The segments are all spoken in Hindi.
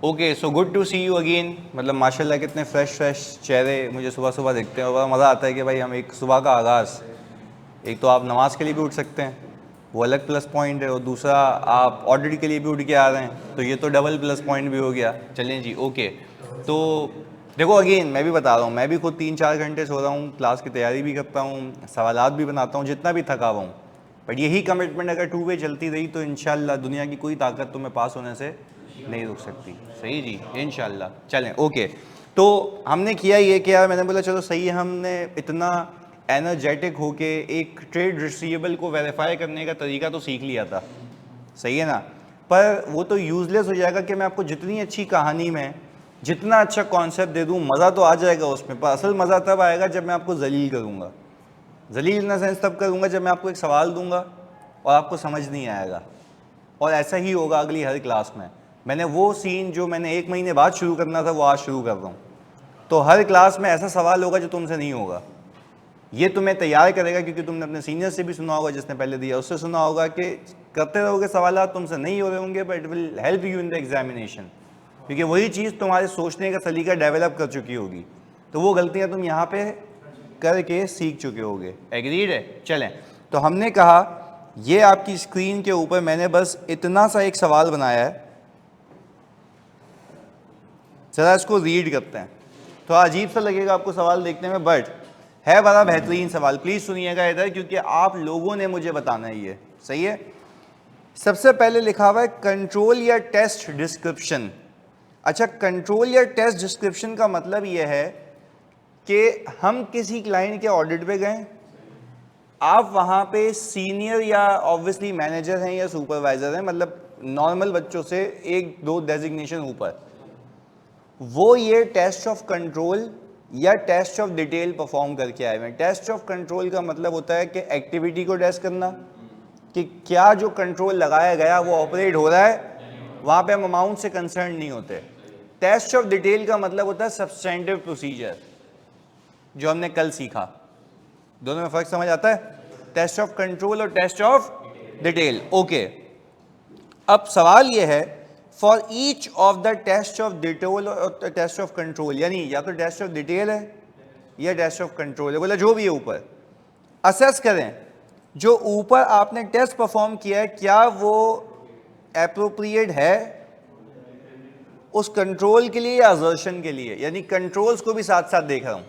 Okay, so good to see you again. मतलब माशाल्लाह कितने फ्रेश चेहरे मुझे सुबह सुबह देखते हैं और बड़ा मज़ा आता है कि भाई हम एक सुबह का आगाज़, एक तो आप नमाज के लिए भी उठ सकते हैं, वो अलग प्लस पॉइंट है, और दूसरा आप ऑडिट के लिए भी उठ के आ रहे हैं, तो ये तो डबल प्लस पॉइंट भी हो गया। चलें जी, ओके। तो देखो अगेन मैं भी बता रहा हूँ, मैं भी खुद 3-4 घंटे सो रहा हूँ, क्लास की तैयारी भी करता हूँ, सवालात भी बनाता हूँ, जितना भी थका हुआ हूँ, बट यही कमिटमेंट अगर 2 वे चलती रही तो इंशाल्लाह दुनिया की कोई ताकत तुम्हें पास होने से नहीं रुक सकती। सही जी, इंशाल्लाह। चलें ओके। तो हमने किया ये कि यार मैंने बोला चलो सही है, हमने इतना एनर्जेटिक होके एक ट्रेड रिसीवेबल को वेरीफाई करने का तरीका तो सीख लिया था, सही है ना, पर वो तो यूज़लेस हो जाएगा कि मैं आपको जितनी अच्छी कहानी में जितना अच्छा कॉन्सेप्ट दे दूँ, मज़ा तो आ जाएगा उसमें, पर असल मज़ा तब आएगा जब मैं आपको जलील करूँगा। जलील इन द सेंस तब करूँगा जब मैं आपको एक सवाल दूंगा और आपको समझ नहीं आएगा, और ऐसा ही होगा अगली हर क्लास में। मैंने वो सीन जो मैंने 1 महीने बाद शुरू करना था वो आज शुरू कर रहा हूँ। तो हर क्लास में ऐसा सवाल होगा जो तुमसे नहीं होगा, ये तुम्हें तैयार करेगा, क्योंकि तुमने अपने सीनियर से भी सुना होगा, जिसने पहले दिया उससे सुना होगा कि करते रहोगे सवाल तुमसे नहीं हो रहे होंगे, but it will help you in the examination, क्योंकि वही चीज़ तुम्हारे सोचने का सलीका डेवलप कर चुकी होगी, तो वो गलतियाँ तुम यहाँ पे करके सीख चुके होगे। एग्रीड है? चलें, तो हमने कहा ये आपकी स्क्रीन के ऊपर मैंने बस इतना सा एक सवाल बनाया है, ज़रा इसको रीड करते हैं। थोड़ा अजीब सा लगेगा आपको सवाल देखने में, बट है बड़ा बेहतरीन सवाल। प्लीज़ सुनिएगा इधर, क्योंकि आप लोगों ने मुझे बताना है ये, सही है। सबसे पहले लिखा हुआ है कंट्रोल या टेस्ट डिस्क्रिप्शन। अच्छा, कंट्रोल या टेस्ट डिस्क्रिप्शन का मतलब ये है कि हम किसी क्लाइंट के ऑडिट पे गए, आप वहाँ पे सीनियर या ऑब्वियसली मैनेजर हैं या सुपरवाइजर हैं, मतलब नॉर्मल बच्चों से 1-2 डेजिग्नेशन ऊपर, वो ये टेस्ट ऑफ कंट्रोल या टेस्ट ऑफ डिटेल परफॉर्म करके आए हुए हैं। टेस्ट ऑफ कंट्रोल का मतलब होता है कि एक्टिविटी को टेस्ट करना, कि क्या जो कंट्रोल लगाया गया वो ऑपरेट हो रहा है, वहाँ पे हम अमाउंट से कंसर्न नहीं होते। टेस्ट ऑफ डिटेल का मतलब होता है सब्सटेंटिव प्रोसीजर, जो हमने कल सीखा। दोनों में फर्क समझ आता है? टेस्ट ऑफ कंट्रोल और टेस्ट ऑफ डिटेल। ओके, अब सवाल ये है, for each of the test of detail और टेस्ट ऑफ कंट्रोल, यानी या तो टेस्ट ऑफ डिटेल है या टेस्ट ऑफ कंट्रोल है, बोला जो भी है ऊपर, असेस करें जो ऊपर आपने टेस्ट परफॉर्म किया है क्या वो एप्रोप्रिएट है उस कंट्रोल के लिए या असर्शन के लिए, यानी कंट्रोल्स को भी साथ साथ देख रहा हूं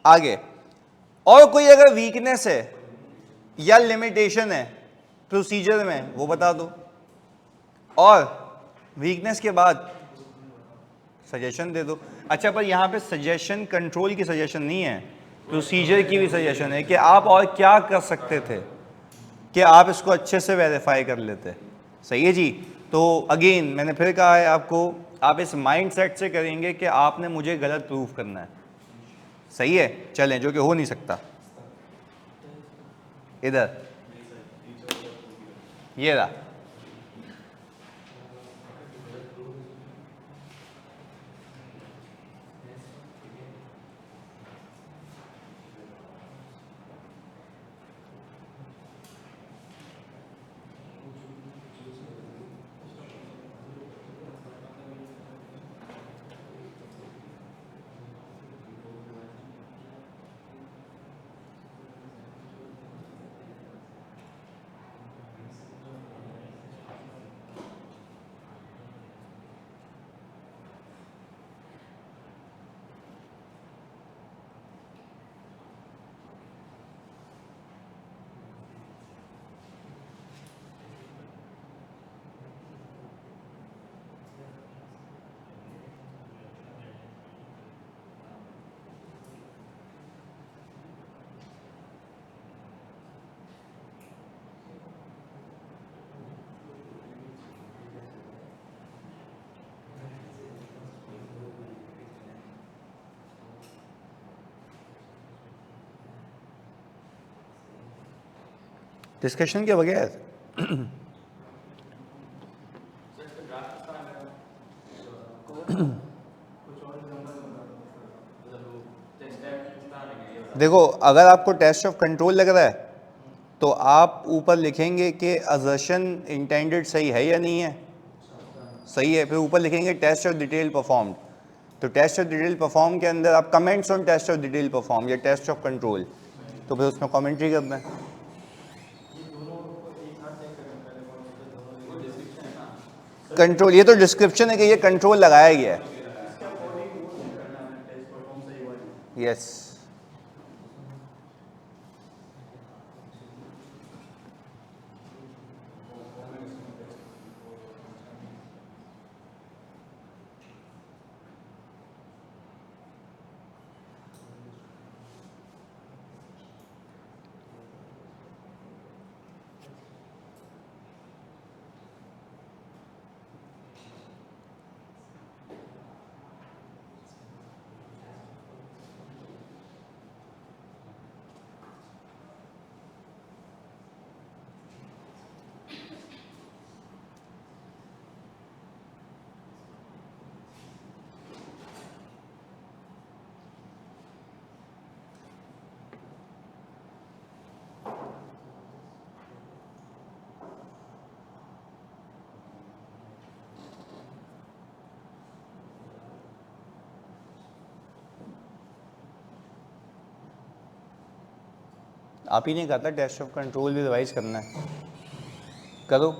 आगे। और कोई अगर वीकनेस है या लिमिटेशन है प्रोसीजर में वो बता दो, और वीकनेस के बाद सजेशन दे दो। अच्छा, पर यहाँ पे सजेशन कंट्रोल की सजेशन नहीं है, प्रोसीजर की भी सजेशन है कि आप और क्या कर सकते थे कि आप इसको अच्छे से वेरीफाई कर लेते। सही है जी। तो अगेन मैंने फिर कहा है आपको, आप इस माइंडसेट से करेंगे कि आपने मुझे गलत प्रूफ करना है, सही है। चलें, जो कि हो नहीं सकता। इधर ये रहा, डिस्कशन के बगैर। देखो, अगर आपको टेस्ट ऑफ कंट्रोल लग रहा है तो आप ऊपर लिखेंगे कि असर्शन इंटेंडेड सही है या नहीं है, सही है। फिर ऊपर लिखेंगे टेस्ट ऑफ डिटेल परफॉर्म। तो टेस्ट ऑफ डिटेल परफॉर्म के अंदर आप comments on test of detail perform या टेस्ट ऑफ कंट्रोल, तो फिर उसमें कमेंट्री करना है। कंट्रोल, ये तो डिस्क्रिप्शन है कि ये कंट्रोल लगाया गया है। यस आप ही ने कहा था टेस्ट ऑफ कंट्रोल भी रिवाइज करना है, करो।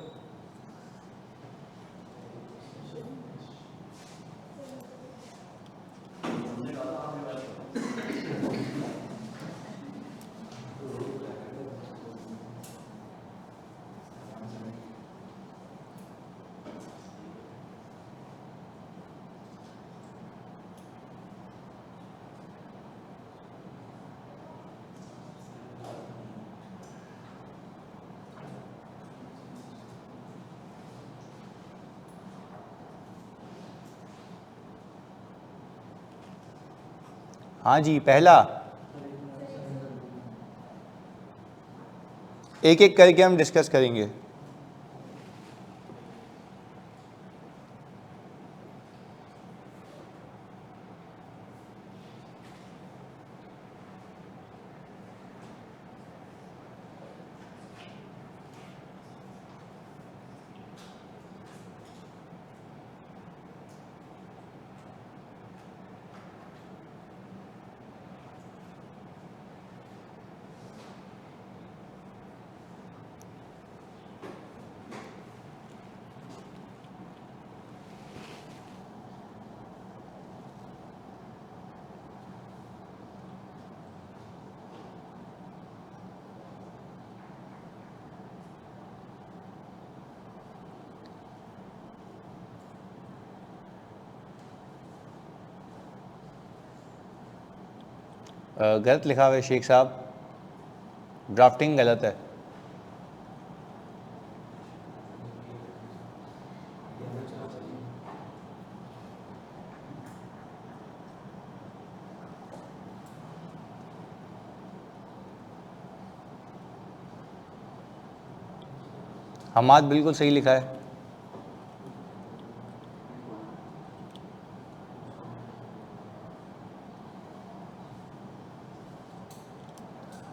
हाँ जी, पहला एक एक करके हम डिस्कस करेंगे। गलत लिखा हुआ है शेख साहब, ड्राफ्टिंग गलत है। हमाद बिल्कुल सही लिखा है।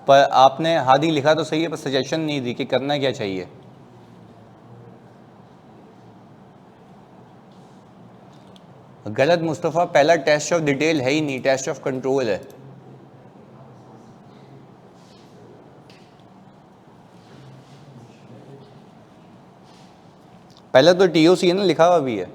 पर आपने हादी लिखा तो सही है, पर सजेशन नहीं दी कि करना क्या चाहिए। गलत मुस्तफ़ा, पहला टेस्ट ऑफ डिटेल है ही नहीं, टेस्ट ऑफ कंट्रोल है। पहला तो टीओसी है ना, लिखा हुआ भी है।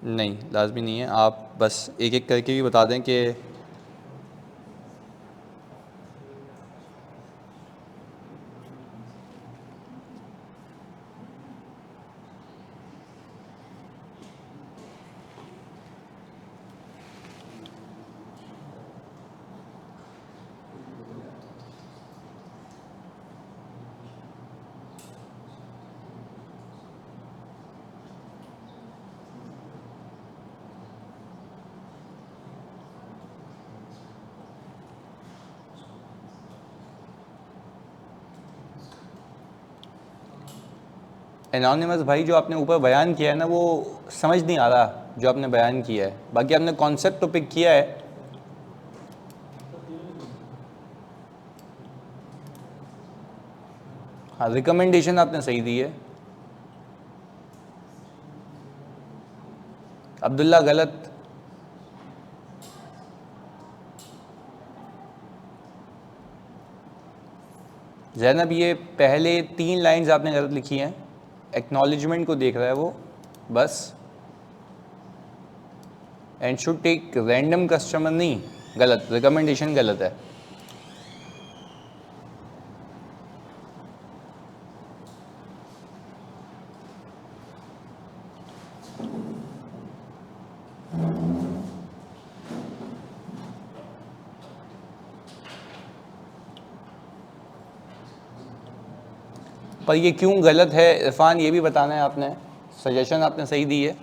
नहीं, लाजमी नहीं है, आप बस एक एक करके भी बता दें कि एनोनिमस भाई, जो आपने ऊपर बयान किया है ना, वो समझ नहीं आ रहा जो आपने बयान किया है। बाकी आपने कॉन्सेप्ट तो पिक किया है। हाँ, रिकमेंडेशन आपने सही दी है। अब्दुल्ला गलत। जैनब, ये पहले 3 लाइंस आपने गलत लिखी हैं। एक्नॉलेजमेंट को देख रहा है वो बस। And should take random customer, नहीं, गलत। रिकमेंडेशन गलत है। पर ये क्यों गलत है इरफान, ये भी बताना है आपने। सजेशन आपने सही दी है।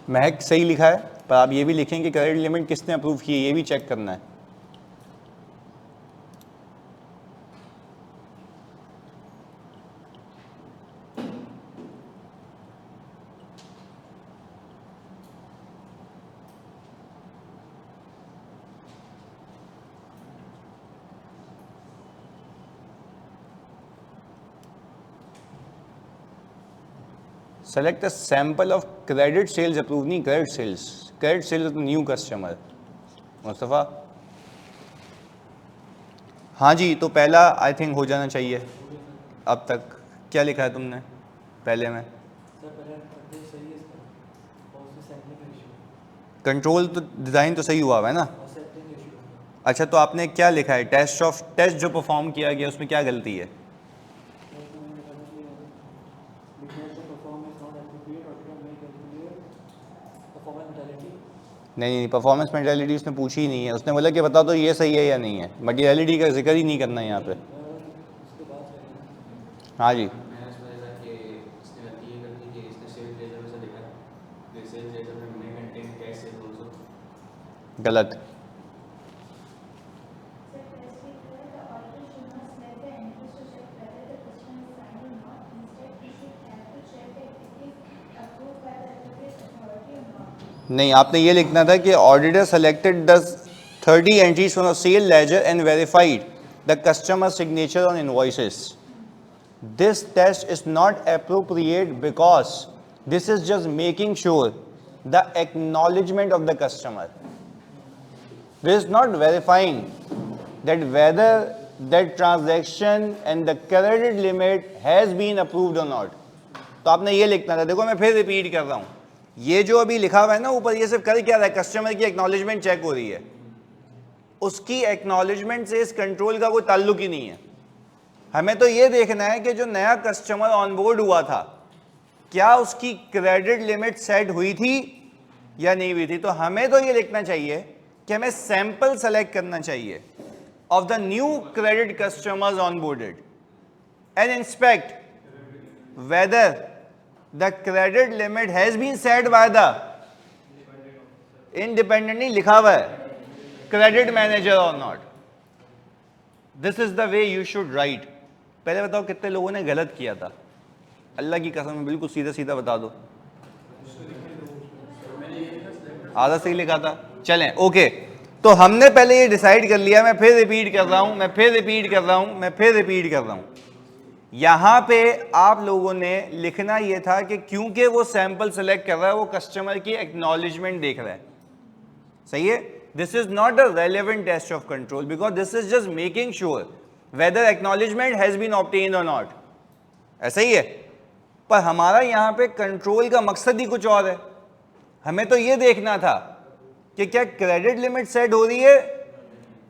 महक सही लिखा है, पर आप ये भी लिखें कि क्रेडिट लिमिट किसने अप्रूव की है, ये भी चेक करना है। Select a sample of credit sales approve, नहीं credit sales. Credit sales new customer. Mustafa, हाँ जी, तो पहला आई थिंक हो जाना चाहिए। अब तक क्या लिखा है तुमने पहले में? कंट्रोल तो डिज़ाइन तो सही हुआ है ना। अच्छा, तो आपने क्या लिखा है? टेस्ट जो परफॉर्म किया गया उसमें क्या गलती है? नहीं, परफॉर्मेंस मेंटालिटी उसने पूछी ही नहीं है। उसने बोला कि बताओ तो ये सही है या नहीं है। मटीरियलिटी का जिक्र ही नहीं करना है यहाँ पे। हाँ जी, गलत। नहीं, आपने ये लिखना था कि auditor selected the 30 entries from sale ledger and verified the customer signature on invoices. This test is not appropriate because this is just making sure the acknowledgement of the customer. This is not verifying that whether that transaction and the credit limit has been approved or not. तो आपने ये लिखना था। देखो, मैं फिर रिपीट कर रहा हूँ, ये जो अभी लिखा हुआ है ना ऊपर, ये सिर्फ कर क्या रहा है? कस्टमर की एक्नॉलेजमेंट चेक हो रही है। उसकी एक्नॉलेजमेंट से इस कंट्रोल का कोई ताल्लुक ही नहीं है। हमें तो ये देखना है कि जो नया कस्टमर ऑनबोर्ड हुआ था, क्या उसकी क्रेडिट लिमिट सेट हुई थी या नहीं हुई थी। तो हमें तो ये लिखना चाहिए कि हमें सैंपल सेलेक्ट करना चाहिए of the new credit customers onboarded and inspect whether the credit limit has been set by the independently लिखा हुआ है क्रेडिट मैनेजर और not. This is the way you should write. पहले बताओ कितने लोगों ने गलत किया था? अल्लाह की कसम, बिल्कुल सीधा सीधा बता दो। आधा सही लिखा था। चलें, ओके, तो हमने पहले ये डिसाइड कर लिया। मैं फिर रिपीट कर रहा हूं, यहां पे आप लोगों ने लिखना ये था कि क्योंकि वो सैंपल सेलेक्ट कर रहा है, वो कस्टमर की एक्नॉलेजमेंट देख रहा है। सही है? This is not a relevant test of control because this is just making sure whether acknowledgement has been obtained और नॉट. ऐसा ही है, पर हमारा यहां पे कंट्रोल का मकसद ही कुछ और है। हमें तो ये देखना था कि क्या क्रेडिट लिमिट सेट हो रही है।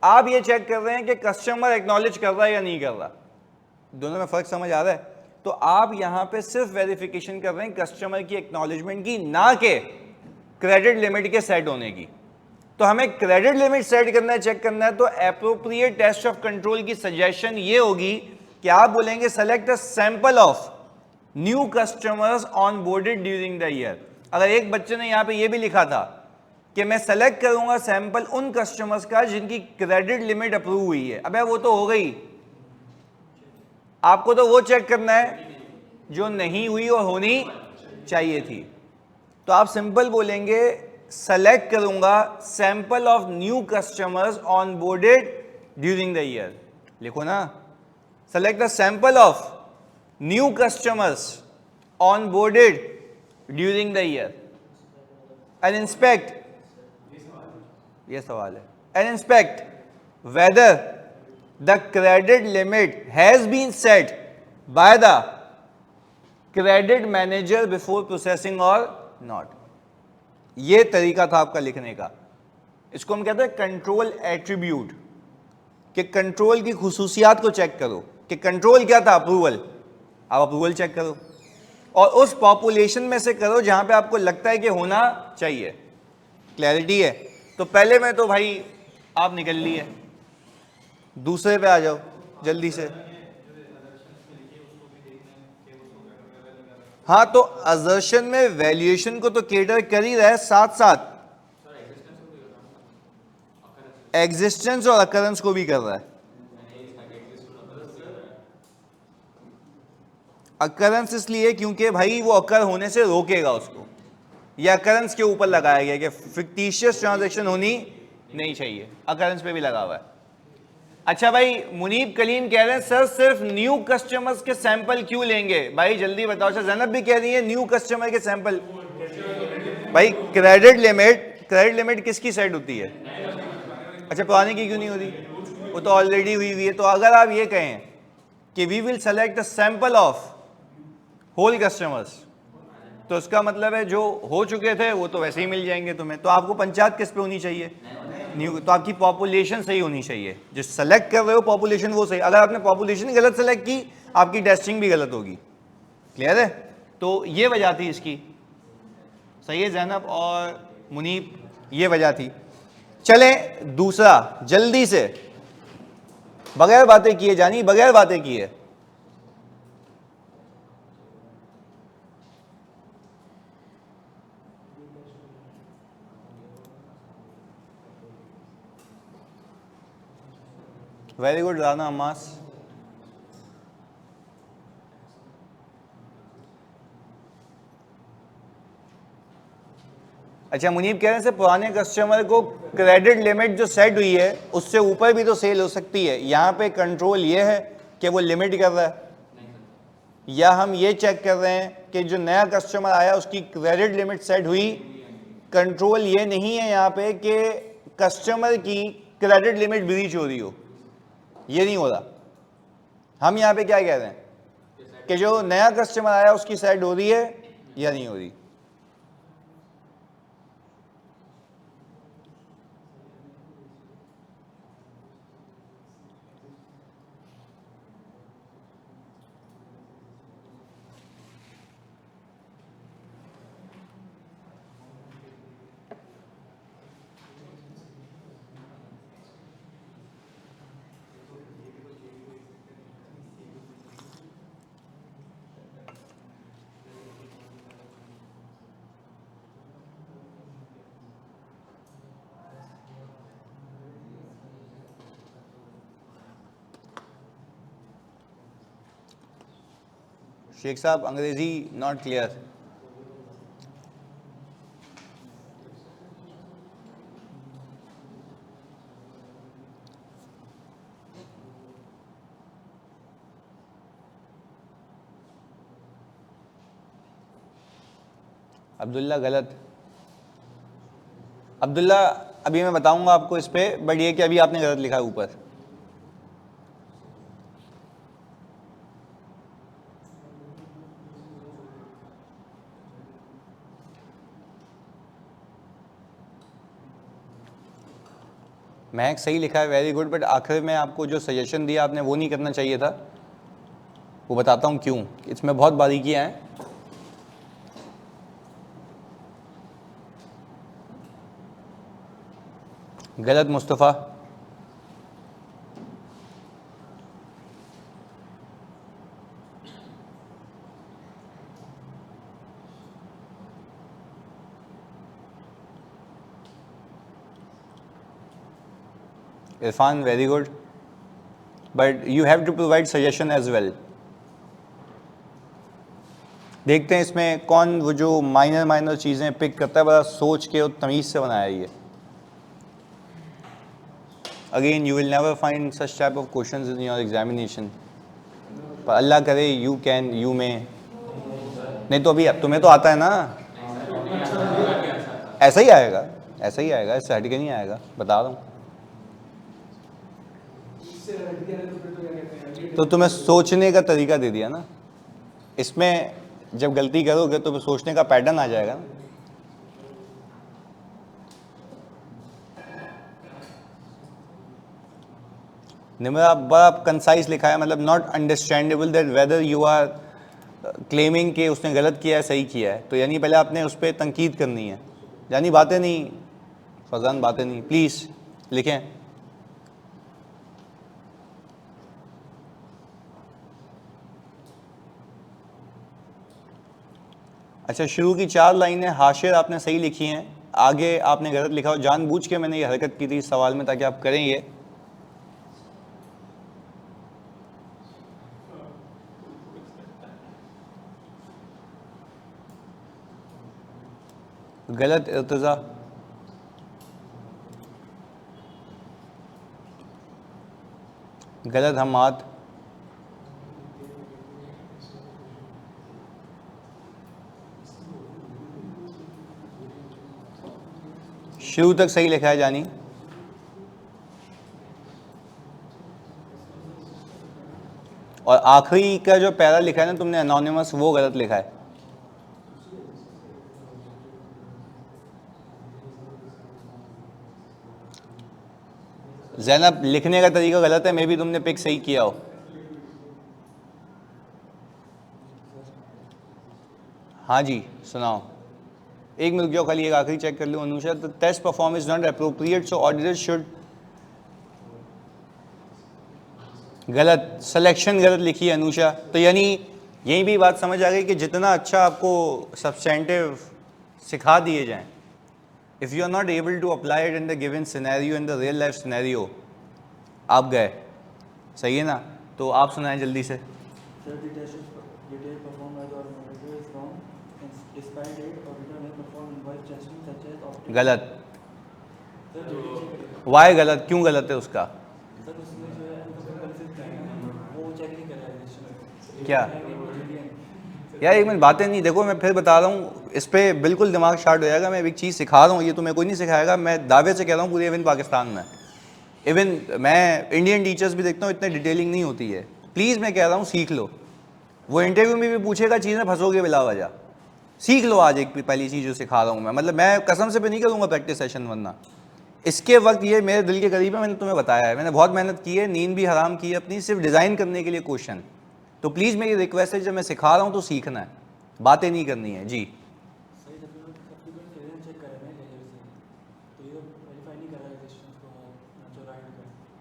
आप ये चेक कर रहे हैं कि कस्टमर एक्नॉलेज कर रहा है या नहीं कर रहा। दोनों में फर्क समझ आ रहा है? तो आप यहां पे सिर्फ वेरिफिकेशन कर रहे हैं कस्टमर की एक्नॉलेजमेंट की, ना के क्रेडिट लिमिट के सेट होने की। तो हमें क्रेडिट लिमिट सेट करना है, चेक करना है, तो एप्रोप्रिएट टेस्ट ऑफ कंट्रोल की सजेशन ये होगी क्या आप बोलेंगे select a sample of new customers on boarded during the year. अगर एक बच्चे ने यहां पे ये भी लिखा था कि मैं सेलेक्ट करूंगा सैंपल उन कस्टमर्स का जिनकी क्रेडिट लिमिट अप्रूव हुई है, अबे वो तो हो गई, आपको तो वो चेक करना है जो नहीं हुई और होनी चाहिए थी। तो आप सिंपल बोलेंगे सेलेक्ट करूंगा sample of new customers on boarded during the year. लिखो ना, select the sample of new customers on boarded during the year and inspect, ये सवाल है, and inspect whether the credit limit has been set by the credit manager before processing और नॉट। ये तरीका था आपका लिखने का। इसको हम कहते हैं कंट्रोल एट्रीब्यूट, कि कंट्रोल की खुसूसियात को चेक करो कि कंट्रोल क्या था, अप्रूवल। आप अप्रूवल चेक करो और उस पॉपुलेशन में से करो जहां पे आपको लगता है कि होना चाहिए। क्लैरिटी है? तो पहले में तो भाई आप निकल लिए, दूसरे पे आ जाओ जल्दी से। हाँ, तो असर्शन में वैल्यूएशन को तो केटर कर ही रहा है, साथ साथ एग्जिस्टेंस और अकरेंस को भी कर रहा है। अकरेंस इसलिए क्योंकि भाई वो अकर होने से रोकेगा उसको, या अकरेंस के ऊपर लगाया गया कि फिक्टिशियस ट्रांजैक्शन होनी नहीं चाहिए, अकरेंस पे भी लगा हुआ है। अच्छा भाई, मुनीब कलीम कह रहे हैं सर सिर्फ न्यू कस्टमर्स के सैंपल क्यों लेंगे? भाई जल्दी बताओ। अच्छा, जैनब भी कह रही है न्यू कस्टमर के सैंपल। भाई क्रेडिट लिमिट किसकी सेट होती है? अच्छा, पुराने की क्यों नहीं होती? वो तो ऑलरेडी हुई हुई है। तो अगर आप ये कहें कि we will select the sample of whole customers, तो इसका मतलब है जो हो चुके थे वो तो वैसे ही मिल जाएंगे तुम्हें। तो आपको पंचायत किस पे होनी चाहिए? न्यू। तो आपकी पॉपुलेशन सही होनी चाहिए, जो सेलेक्ट कर रहे हो पॉपुलेशन वो सही। अगर आपने पॉपुलेशन गलत सेलेक्ट की, आपकी टेस्टिंग भी गलत होगी। क्लियर है? तो ये वजह थी इसकी। सही है जैनब और मुनीब, ये वजह थी। चले दूसरा जल्दी से, बगैर बातें किए जानी, बगैर बातें किए। Very good Rana Amma's. अच्छा, मुनीब कह रहे हैं से पुराने कस्टमर को क्रेडिट लिमिट जो सेट हुई है उससे ऊपर भी तो सेल हो सकती है। यहाँ पे कंट्रोल ये है कि वो लिमिट कर रहा है, या हम ये चेक कर रहे हैं कि जो नया कस्टमर आया उसकी क्रेडिट लिमिट सेट हुई। कंट्रोल ये नहीं है यहाँ पे कि कस्टमर की क्रेडिट लिमिट ब्रीच हो रही हो, ये नहीं हो रहा। हम यहाँ पे क्या कह रहे हैं कि जो नया कस्टमर आया उसकी सेट हो रही है या नहीं हो रही। शेख साहब, अंग्रेजी नॉट क्लियर। अब्दुल्ला गलत। अब्दुल्ला अभी मैं बताऊंगा आपको इस पे, बट ये कि अभी आपने गलत लिखा है ऊपर। महक सही लिखा है, वेरी गुड। बट आखिर में आपको जो सजेशन दिया आपने वो नहीं करना चाहिए था। वो बताता हूँ क्यों, इसमें बहुत बारीकियाँ हैं। गलत Mustafa. Irfan very good, but you have to provide suggestion as well. देखते हैं इसमें कौन वो जो माइनर चीज़ें पिक करता है, बड़ा सोच के और तमीज़ से बनाया ये। Again you will never find such type of questions in your examination, पर अल्लाह करे यू कैन, यू में। नहीं तो अभी तुम्हें तो आता है ना, ऐसा ही आएगा, ऐसा ही आएगा, इससे हट के नहीं आएगा, बता रहा हूँ। तो तुम्हें सोचने का तरीका दे दिया ना, इसमें जब गलती करोगे तो सोचने का पैटर्न आ जाएगा ना। निमरा बड़ा कंसाइज लिखा है, मतलब not understandable that whether you are claiming कि उसने गलत किया है सही किया है, तो यानी पहले आपने उस पर तनकीद करनी है, यानी बातें नहीं फजान, बातें नहीं, प्लीज़ लिखें। अच्छा, शुरू की 4 लाइनें हाशिर आपने सही लिखी हैं, आगे आपने गलत लिखा हो, जानबूझ के मैंने ये हरकत की थी इस सवाल में ताकि आप करें ये। गलत इर्तिज़ा, गलत हमात, शुरू तक सही लिखा है जानी, और आखिरी का जो पैरा लिखा है ना तुमने अनोनिमस, वो गलत लिखा है। ज़ैनब लिखने का तरीका गलत है, मे भी तुमने पिक सही किया हो। हाँ जी सुनाओ, एक मिनट जो खाली एक आखिरी चेक कर लूँ। Anusha, the test perform is not appropriate so auditors should, गलत, सिलेक्शन गलत लिखी है अनुषा। तो यानी यही भी बात समझ आ गई कि जितना अच्छा आपको सब्सटेंटिव सिखा दिए जाएं, if you are not able to apply it in the given scenario, in the real life scenario, आप गए। सही है ना? तो आप सुनाएं जल्दी से। गलत, वाई गलत, क्यों गलत है उसका? क्या यार, एक मिनट, बातें नहीं, देखो मैं फिर बता रहा हूँ, इस पर बिल्कुल दिमाग शार्ट हो जाएगा। मैं एक चीज़ सिखा रहा हूँ, ये तुम्हें कोई नहीं सिखाएगा, मैं दावे से कह रहा हूँ पूरे इवन पाकिस्तान में, इवन मैं इंडियन टीचर्स भी देखता हूँ, इतने डिटेलिंग नहीं होती है। प्लीज़ मैं कह रहा हूँ सीख लो। वो इंटरव्यू में भी पूछेगा चीज़ें, फंसोगे बिला वजह। सीख लो आज एक पहली चीज़ जो सिखा रहा हूँ मैं, मतलब मैं कसम से पे नहीं करूँगा प्रैक्टिस सेशन, वरना इसके वक्त ये मेरे दिल के करीब है। मैंने तुम्हें बताया है, मैंने बहुत मेहनत की है, नींद भी हराम की है अपनी, सिर्फ डिज़ाइन करने के लिए क्वेश्चन। तो प्लीज़ मेरी रिक्वेस्ट है, जब मैं सिखा रहा हूँ तो सीखना है, बातें नहीं करनी है जी।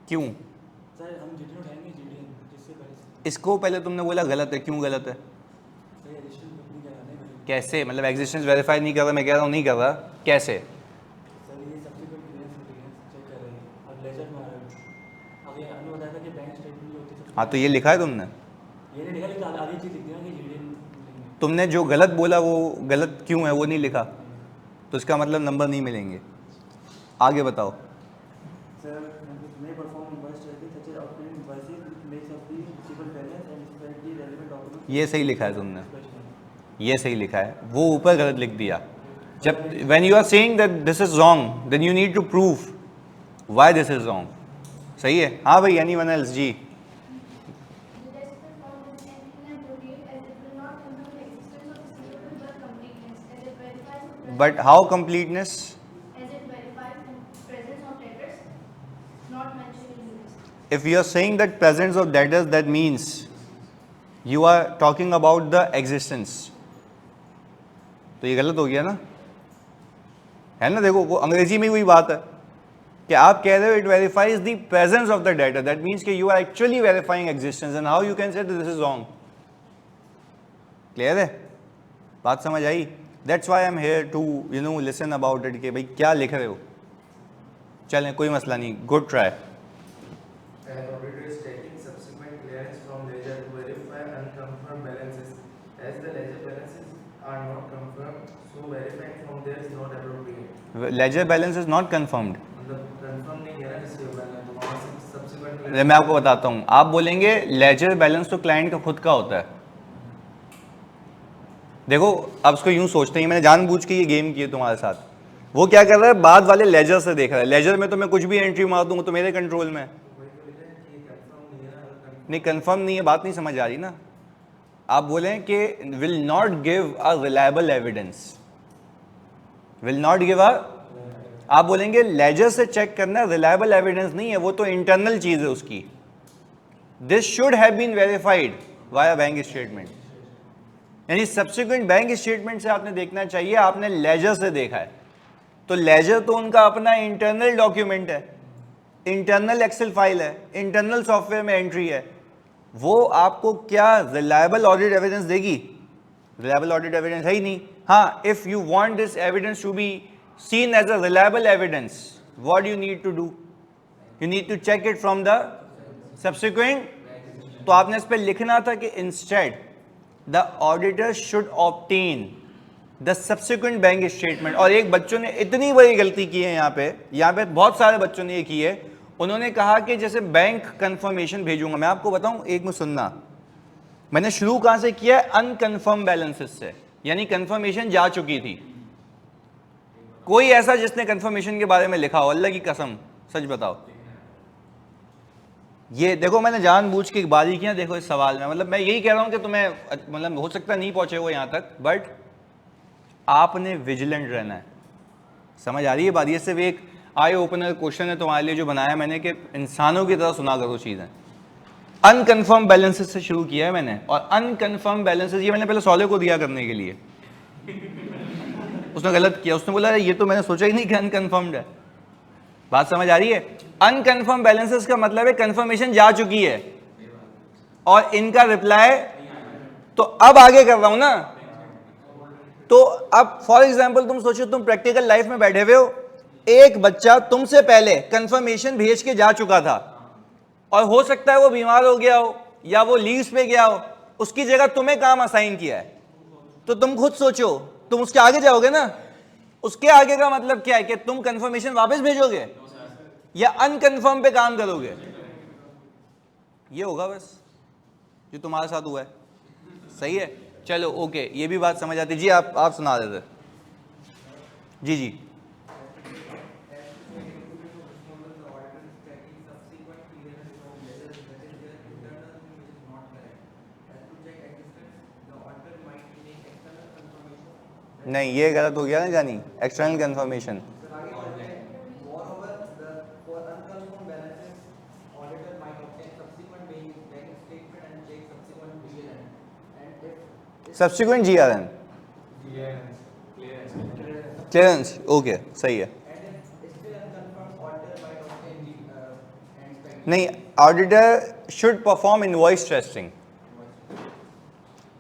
क्यों? इसको पहले तुमने बोला गलत है, क्यों गलत है? कैसे मतलब एग्जिस्टेंस वेरीफाई नहीं कर रहा? मैं कह रहा हूँ नहीं कर रहा, कैसे? हाँ तो ये लिखा है तुमने, तुमने जो गलत बोला वो गलत क्यों है वो नहीं लिखा, तो इसका मतलब नंबर नहीं मिलेंगे। आगे बताओ। ये सही लिखा है तुमने, ये सही लिखा है, वो ऊपर गलत लिख दिया। जब when you are saying that this is wrong, then you need to prove why this is wrong. सही है? हाँ भाई, एनीवन एल्स जी। But how completeness? As it verifies the presence of debtors not mentioned in the list. If you are saying that presence of debtors, that means you are talking about the existence. तो ये गलत हो गया ना, है ना? देखो वो अंग्रेजी में वही बात है कि आप कह रहे हो it verifies the presence of the debtor. That means कि you are actually verifying existence, and how you can say that this is wrong? Clear है? बात समझ आई? That's why I'm here to listen about it कि भाई क्या लिख रहे हो। चलें कोई मसला नहीं, good try. Ledger balance is not confirmed. मैं आपको बताता हूं, आप बोलेंगे लेजर बैलेंस तो क्लाइंट का खुद का होता है। देखो अब इसको यूं सोचते हैं, मैंने जानबूझ के ये गेम किए तुम्हारे साथ। वो क्या कर रहा है, बाद वाले लेजर से देख रहा है। लेजर में तो मैं कुछ भी एंट्री मार दूंगा तो मेरे कंट्रोल में है। नहीं कंफर्म नहीं है, बात नहीं समझ आ रही ना। आप बोलें कि will not give a reliable evidence, will not give a, आप बोलेंगे लेजर से चेक करना रिलायबल एविडेंस नहीं है, वो तो इंटरनल चीज है उसकी। This should have been verified via bank statement, यानी सब्सिक्वेंट बैंक स्टेटमेंट से आपने देखना चाहिए, आपने लेजर से देखा है। तो लेजर तो उनका अपना इंटरनल डॉक्यूमेंट है, इंटरनल एक्सेल फाइल है, इंटरनल सॉफ्टवेयर में एंट्री है। वो आपको क्या रिलायबल ऑडिट एविडेंस देगी? रिलायबल ऑडिट एविडेंस है ही नहीं। हाँ, if you want this evidence to be seen as a reliable evidence, what you need to do? You need to check it from the subsequent। तो आपने इस पे लिखना था कि instead the auditor should obtain the subsequent bank statement। और एक बच्चों ने इतनी बड़ी गलती की है यहाँ पे बहुत सारे बच्चों ने ये की है। उन्होंने कहा कि जैसे बैंक कंफर्मेशन भेजूंगा, मैं आपको बताऊं, एक में सुनना, मैंने शुरू कहां से किया है? अनकन्फर्म बैलेंसेस से, यानी कंफर्मेशन जा चुकी थी। कोई ऐसा जिसने कंफर्मेशन के बारे में लिखा हो, अल्लाह की कसम सच बताओ। ये देखो मैंने जानबूझ के बारीकियां देखो इस सवाल में, मतलब मैं यही कह रहा हूं कि तुम्हें मतलब हो सकता नहीं पहुंचे हो यहां तक, बट आपने विजिलेंट रहना है। समझ आ रही है बात? ये सिर्फ एक आई ओपनर क्वेश्चन है तुम्हारे लिए जो बनाया मैंने कि इंसानों की तरह सुना करो चीजें। अनकन्फर्म बैलेंसेस से शुरू किया है मैंने, और अनकन्फर्म बैलेंसेस ये मैंने पहले सॉले को दिया करने के लिए। उसने गलत किया, उसने बोला ये तो मैंने सोचा ही नहीं कि अनकन्फर्म्ड है। बात समझ आ रही है? अनकन्फर्म बैलेंसेस का मतलब है कंफर्मेशन जा चुकी है और इनका रिप्लाई तो अब आगे कर रहा हूं ना। तो अब फॉर एग्जांपल तुम सोचो, तुम प्रैक्टिकल लाइफ में बैठे हुए हो, एक बच्चा तुमसे पहले कंफर्मेशन भेज के जा चुका था और हो सकता है वो बीमार हो गया हो या वो लीव्स पे गया हो, उसकी जगह तुम्हें काम असाइन किया है। तो तुम खुद सोचो, तुम उसके आगे जाओगे ना? उसके आगे का मतलब क्या है कि तुम कंफर्मेशन वापस भेजोगे या अनकंफर्म पे काम करोगे? ये होगा बस जो तुम्हारे साथ हुआ है। सही है, चलो ओके, ये भी बात समझ आती। जी आप सुना देते। जी जी नहीं, ये गलत हो गया ना जानी, external confirmation. Subsequent GRN clearance, okay सही है। नहीं, auditor should perform invoice testing,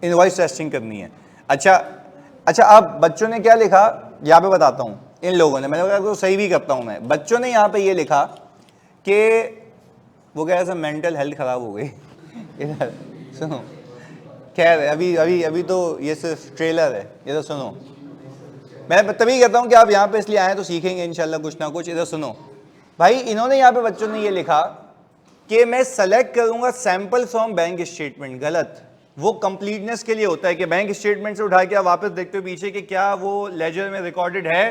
invoice testing करनी है। अच्छा अब बच्चों ने क्या लिखा यहाँ पे बताता हूँ। इन लोगों ने, मैंने तो सही भी करता हूँ मैं, बच्चों ने यहाँ पे ये लिखा कि वो कह रहा मेंटल हेल्थ खराब हो गई। इधर सुनो, खैर अभी तो ये सिर्फ ट्रेलर है, ये तो सुनो। मैं तभी कहता हूँ कि आप यहाँ पे इसलिए आए तो सीखेंगे इंशाल्लाह कुछ ना कुछ। इधर सुनो भाई, इन्होंने यहाँ पे बच्चों ने ये लिखा कि मैं सेलेक्ट करूंगा सैंपल फ्रॉम बैंक स्टेटमेंट। गलत, वो कंप्लीटनेस के लिए होता है कि बैंक स्टेटमेंट से उठा के आप वापस देखते हो पीछे कि क्या वो लेजर में रिकॉर्डेड है।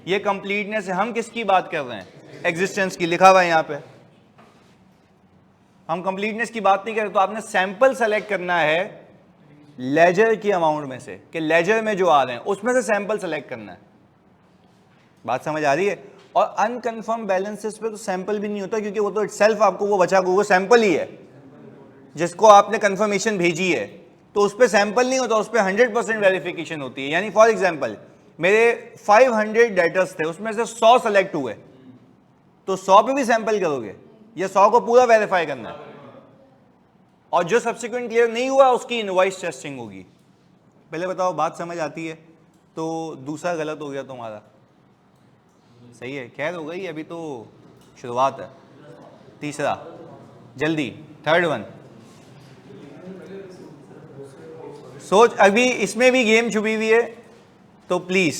ये कंप्लीटनेस है। हम किसकी बात कर रहे हैं? एग्जिस्टेंस की, लिखा हुआ है यहाँ पे। हम कंप्लीटनेस की बात नहीं कर रहे। तो आपने सैंपल सेलेक्ट करना है लेजर की अमाउंट में से, कि लेजर में जो आ रहे हैं उसमें से सैंपल सेलेक्ट करना है। बात समझ आ रही है? और अनकन्फर्म बैलेंसेस पे तो सैंपल भी नहीं होता, क्योंकि वो तो इटसेल्फ आपको वो बचा वो सैंपल ही है जिसको आपने कंफर्मेशन भेजी है। तो उस पर सैंपल नहीं होता, उस पर 100% वेरिफिकेशन होती है। यानी फॉर एग्जांपल मेरे 500 डेटर्स थे, उसमें से 100 सेलेक्ट हुए, तो 100 पे भी सैंपल करोगे या 100 को पूरा वेरीफाई करना है? और जो सब्सिक्वेंट क्लियर नहीं हुआ उसकी इनवॉइस टेस्टिंग होगी। पहले बताओ बात समझ आती है? तो दूसरा गलत हो गया तुम्हारा, सही है, खैर हो गई, अभी तो शुरुआत है। तीसरा जल्दी, थर्ड वन सोच, अभी इसमें भी गेम छुपी हुई है, तो प्लीज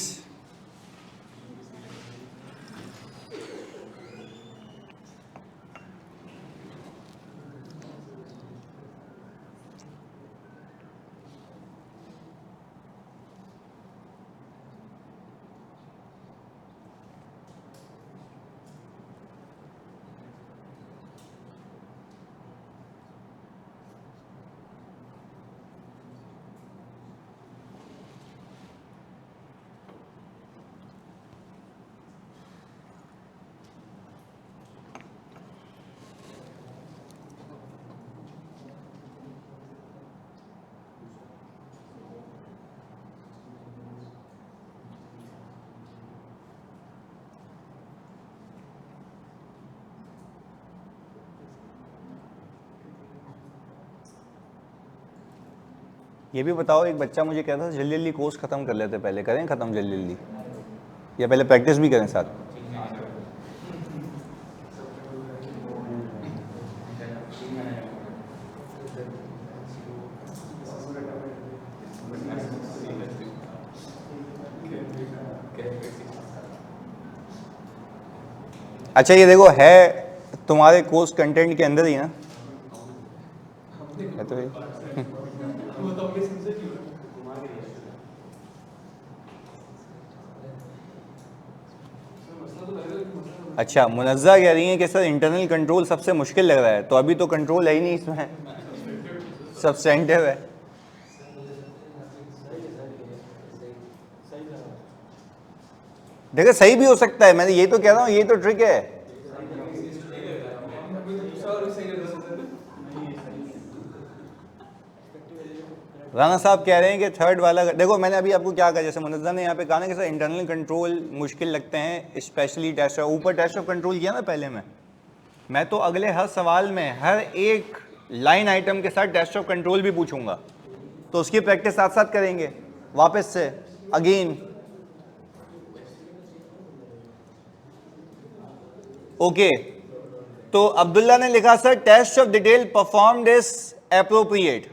ये भी बताओ, एक बच्चा मुझे कहता था जल्दी जल्दी कोर्स खत्म कर लेते, पहले करें खत्म जल्दी जल्दी, या पहले प्रैक्टिस भी करें साथ? अच्छा ये देखो, है तुम्हारे कोर्स कंटेंट के अंदर ही ना, है तो ये। अच्छा, मुनज़्ज़ा कह रही हैं कि सर इंटरनल कंट्रोल सबसे मुश्किल लग रहा है, तो अभी तो कंट्रोल है ही नहीं इसमें, सब्सटेंटिव है। देखो सही भी हो सकता है, मैं यही तो कह रहा हूँ, यही तो ट्रिक है। राना साहब कह रहे हैं कि थर्ड वाला, देखो मैंने अभी आपको क्या कहा, जैसे मुनज़्ज़ा ने यहाँ पे कहा ना कि सर इंटरनल कंट्रोल मुश्किल लगते हैं, स्पेशली टेस्ट ऑफ, ऊपर टेस्ट ऑफ कंट्रोल किया ना पहले मैं तो अगले हर सवाल में हर एक लाइन आइटम के साथ टेस्ट ऑफ कंट्रोल भी पूछूंगा, तो उसकी प्रैक्टिस साथ साथ करेंगे वापस से अगेन। ओके, तो अब्दुल्ला ने लिखा sir test of detail performed is appropriate.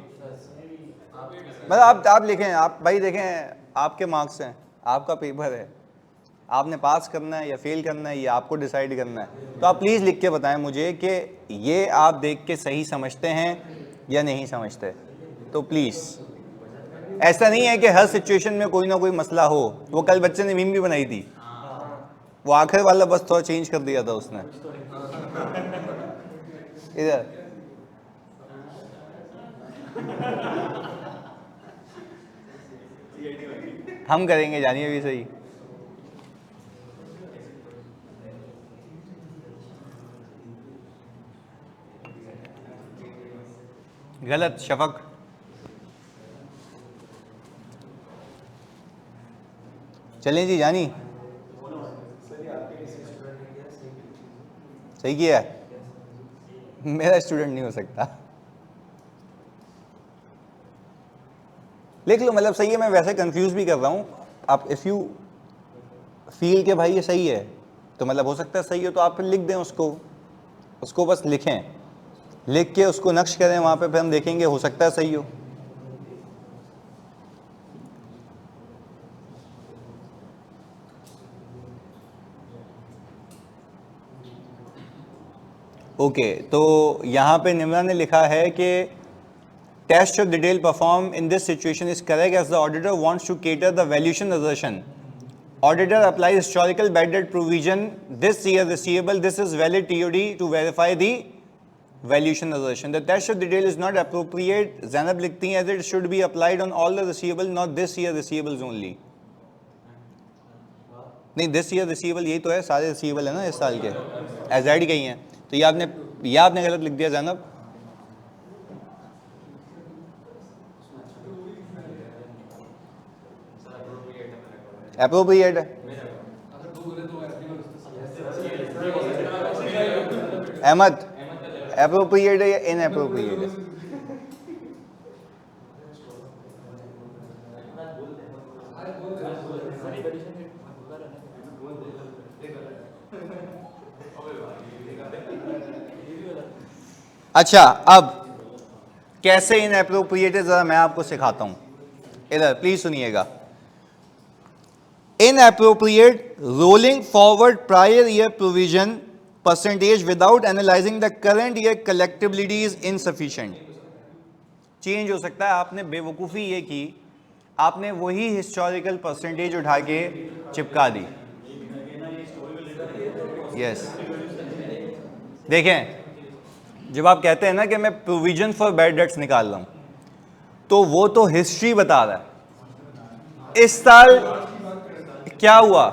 मतलब आप लिखें, आप भाई देखें, आपके मार्क्स हैं, आपका पेपर है, आपने पास करना है या फेल करना है ये आपको डिसाइड करना है। तो आप प्लीज़ लिख के बताएं मुझे कि ये आप देख के सही समझते हैं या नहीं समझते। तो प्लीज़, ऐसा नहीं है कि हर सिचुएशन में कोई ना कोई मसला हो। वो कल बच्चे ने मीम भी बनाई थी, वो आखिर वाला बस थोड़ा चेंज कर दिया था उसने। इधर हम करेंगे, जानिए भी सही। गलत शफक। चलें जी, जानी सही किया है, मेरा स्टूडेंट नहीं हो सकता। लिख लो, मतलब सही है, मैं वैसे कंफ्यूज भी कर रहा हूँ। आप इफ़ यू फील के भाई ये सही है तो मतलब हो सकता है सही हो, तो आप फिर लिख दें उसको बस लिखें, लिख के उसको नक्श करें वहाँ पे, फिर हम देखेंगे हो सकता है सही हो। ओके, तो यहाँ पे निम्रा ने लिखा है कि test of detail perform in this situation is correct as the auditor wants to cater the valuation assertion. Auditor applies historical bad debt provision this year receivable. This is valid TOD to verify the valuation assertion. The test of detail is not appropriate. Zainab लिखती हैं as it should be applied on all the receivable, not this year receivables only. नहीं, this year receivable यही तो है, सारे receivable है ना इस साल के, एज कही हैं, तो ये आपने गलत लिख दिया ज़ैनब। एप्रोप्रिएट है। अहमद, एप्रोप्रिएट है या इनएप्रोप्रिएट है? अच्छा, अब कैसे इनएप्रोप्रिएट है जरा मैं आपको सिखाता हूं, इधर प्लीज सुनिएगा। Inappropriate rolling forward prior year provision percentage without analyzing the current year collectability is insufficient. Change हो सकता है, आपने बेवकूफ़ी ये की, आपने वही हिस्टोरिकल परसेंटेज उठा के चिपका दी। यस, देखें, जब आप कहते हैं ना कि मैं प्रोविजन फॉर बैड डेट्स निकाल रहा हूं, तो वो तो हिस्ट्री बता रहा है। इस साल क्या हुआ,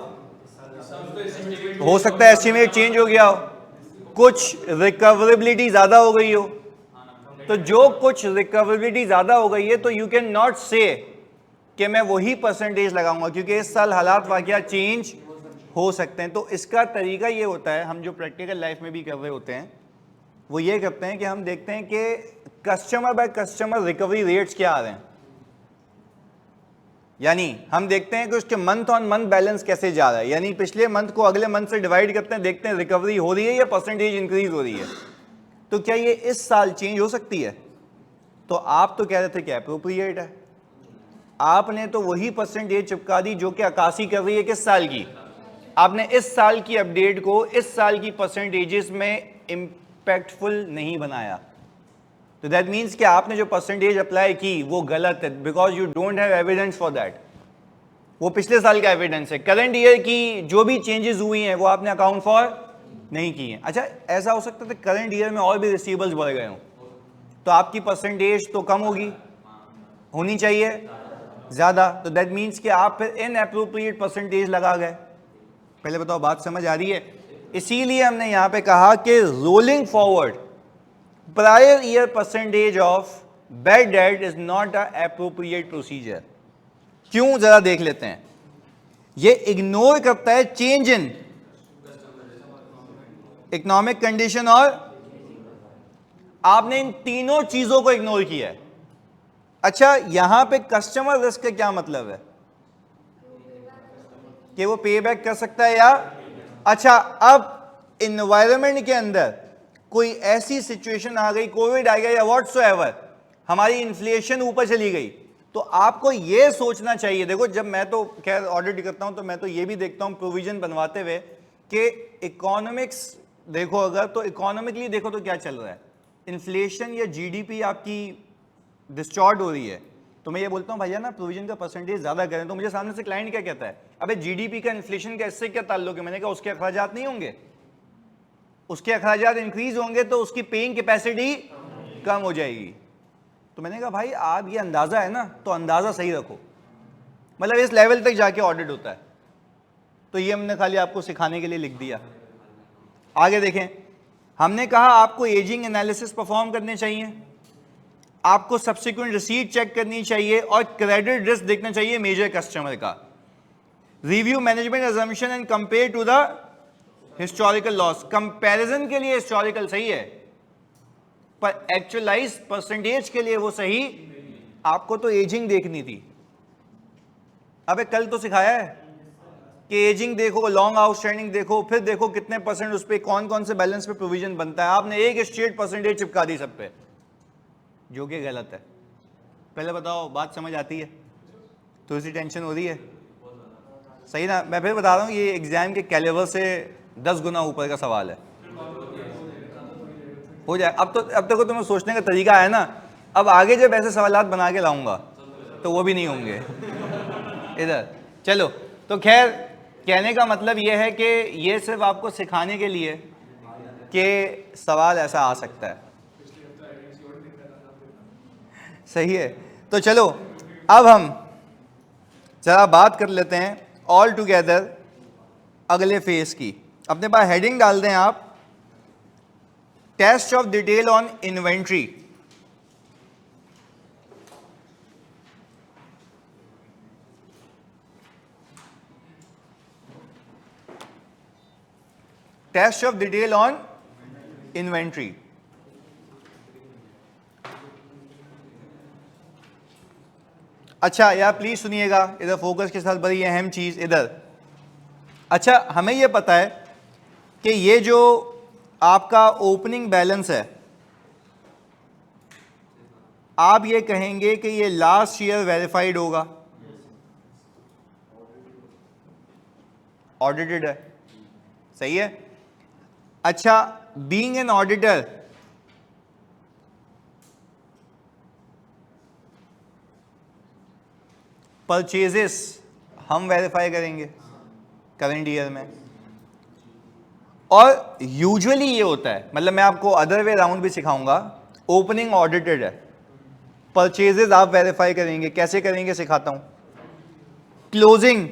हो सकता है एस्टिमेट चेंज हो गया हो, कुछ रिकवरेबिलिटी ज्यादा हो गई हो, तो जो कुछ रिकवरेबिलिटी ज्यादा हो गई है तो यू कैन नॉट से कि मैं वही परसेंटेज लगाऊंगा, क्योंकि इस साल हालात वाकया चेंज हो सकते हैं। तो इसका तरीका ये होता है, हम जो प्रैक्टिकल लाइफ में भी कर रहे होते हैं वो ये करते हैं कि हम देखते हैं कि customer by customer recovery rates क्या आ रहे हैं, यानी हम देखते हैं कि उसके मंथ ऑन मंथ बैलेंस कैसे जा रहा है, यानी पिछले मंथ को अगले मंथ से डिवाइड करते हैं, देखते हैं रिकवरी हो रही है या परसेंटेज इंक्रीज हो रही है। तो क्या ये इस साल चेंज हो सकती है? तो आप तो कह रहे थे कि एप्रोप्रिएट है, आपने तो वही परसेंटेज चिपका दी जो कि अक्कासी कर रही है किस साल की। आपने इस साल की अपडेट को इस साल की परसेंटेजेस में इंपैक्टफुल नहीं बनाया। तो दैट मीन्स कि आपने जो परसेंटेज अप्लाई की वो गलत है, because you don't have evidence for that. वो पिछले साल का एविडेंस है, करंट ईयर की जो भी चेंजेस हुई हैं वो आपने अकाउंट फॉर नहीं की हैं। अच्छा, ऐसा हो सकता है करंट ईयर में और भी रिसीवेबल्स बढ़ गए हों, तो आपकी परसेंटेज तो कम होगी, होनी चाहिए ज्यादा। तो दैट मीन्स कि आप फिर इनएप्रोप्रिएट परसेंटेज लगा गए। पहले बताओ बात समझ आ रही है? इसीलिए हमने यहां पे कहा कि rolling forward prior year percentage of bad debt is not a appropriate procedure. क्यों, जरा देख लेते हैं। ये इग्नोर करता है चेंज इन इकोनॉमिक कंडीशन, और आपने इन तीनों चीजों को इग्नोर किया है। अच्छा, यहां पे कस्टमर रिस्क का क्या मतलब है? कि वो पे बैक कर सकता है या अच्छा, अब इन्वायरमेंट के अंदर कोई ऐसी सिचुएशन आ गई, कोविड आ गया या व्हाटसोएवर, हमारी इन्फ्लेशन ऊपर चली गई, तो आपको यह सोचना चाहिए। देखो, जब मैं तो खैर ऑडिट करता हूं तो मैं तो ये भी देखता हूं प्रोविजन बनवाते हुए कि इकोनॉमिक्स देखो, अगर तो इकोनॉमिकली देखो तो क्या चल रहा है, इन्फ्लेशन या जीडीपी आपकी डिस्टॉर्ट हो रही है, तो मैं ये बोलता हूं भैया ना प्रोविजन का परसेंटेज ज्यादा करें। तो मुझे सामने से क्लाइंट क्या कहता है, अबे जीडीपी का इन्फ्लेशन का इससे क्या ताल्लुक है? मैंने कहा उसके अखराजात नहीं होंगे, उसके अखराजात इंक्रीज होंगे तो उसकी पेइंग कैपेसिटी कम हो जाएगी। तो मैंने कहा भाई आप ये अंदाजा है ना, तो अंदाजा सही रखो, मतलब इस लेवल तक जाके ऑडिट होता है। तो ये हमने खाली आपको सिखाने के लिए लिख दिया। आगे देखें, हमने कहा आपको एजिंग एनालिसिस परफॉर्म करने चाहिए, आपको सब्सिक्वेंट रिसीट चेक करनी चाहिए, और क्रेडिट रिस्क देखना चाहिए मेजर कस्टमर का। Review management assumption and compare to the historical loss. Comparison के लिए हिस्टोरिकल सही है, पर एक्चुअलाइज परसेंटेज के लिए वो सही। आपको तो एजिंग देखनी थी। अबे कल तो सिखाया है कि एजिंग देखो, लॉन्ग आउटस्टैंडिंग देखो, फिर देखो कितने परसेंट उस पर कौन कौन से बैलेंस पे प्रोविजन बनता है। आपने एक स्ट्रेट परसेंटेज चिपका दी सब पे, जो कि गलत है। पहले बताओ बात समझ आती है? थोड़ी सी टेंशन हो रही है, सही ना? मैं फिर बता रहा हूँ, ये एग्जाम के कैलिबर से 10 गुना ऊपर का सवाल है। हो जाए अब तक को तुम्हें सोचने का तरीका है ना। अब आगे जब ऐसे सवालात बना के लाऊंगा तो वो भी नहीं होंगे इधर। चलो, तो खैर कहने का मतलब ये है कि ये सिर्फ आपको सिखाने के लिए कि सवाल ऐसा आ सकता है। सही है। तो चलो अब हम जरा बात कर लेते हैं ऑल टुगेदर अगले फेज की। अपने पास हेडिंग डाल दें आप, test of detail on inventory. Test of detail on inventory. अच्छा यार प्लीज सुनिएगा, इधर फोकस के साथ, बड़ी अहम चीज इधर। अच्छा, हमें यह पता है कि ये जो आपका ओपनिंग बैलेंस है, आप ये कहेंगे कि ये लास्ट ईयर वेरीफाइड होगा, ऑडिटेड है, सही है। अच्छा, बीइंग एन ऑडिटर, परचेजेस हम वेरीफाई करेंगे करंट ईयर में, और यूजुअली ये होता है, मतलब मैं आपको अदर वे राउंड भी सिखाऊंगा। ओपनिंग ऑडिटेड है, परचेजेस आप वेरीफाई करेंगे, कैसे करेंगे सिखाता हूं। क्लोजिंग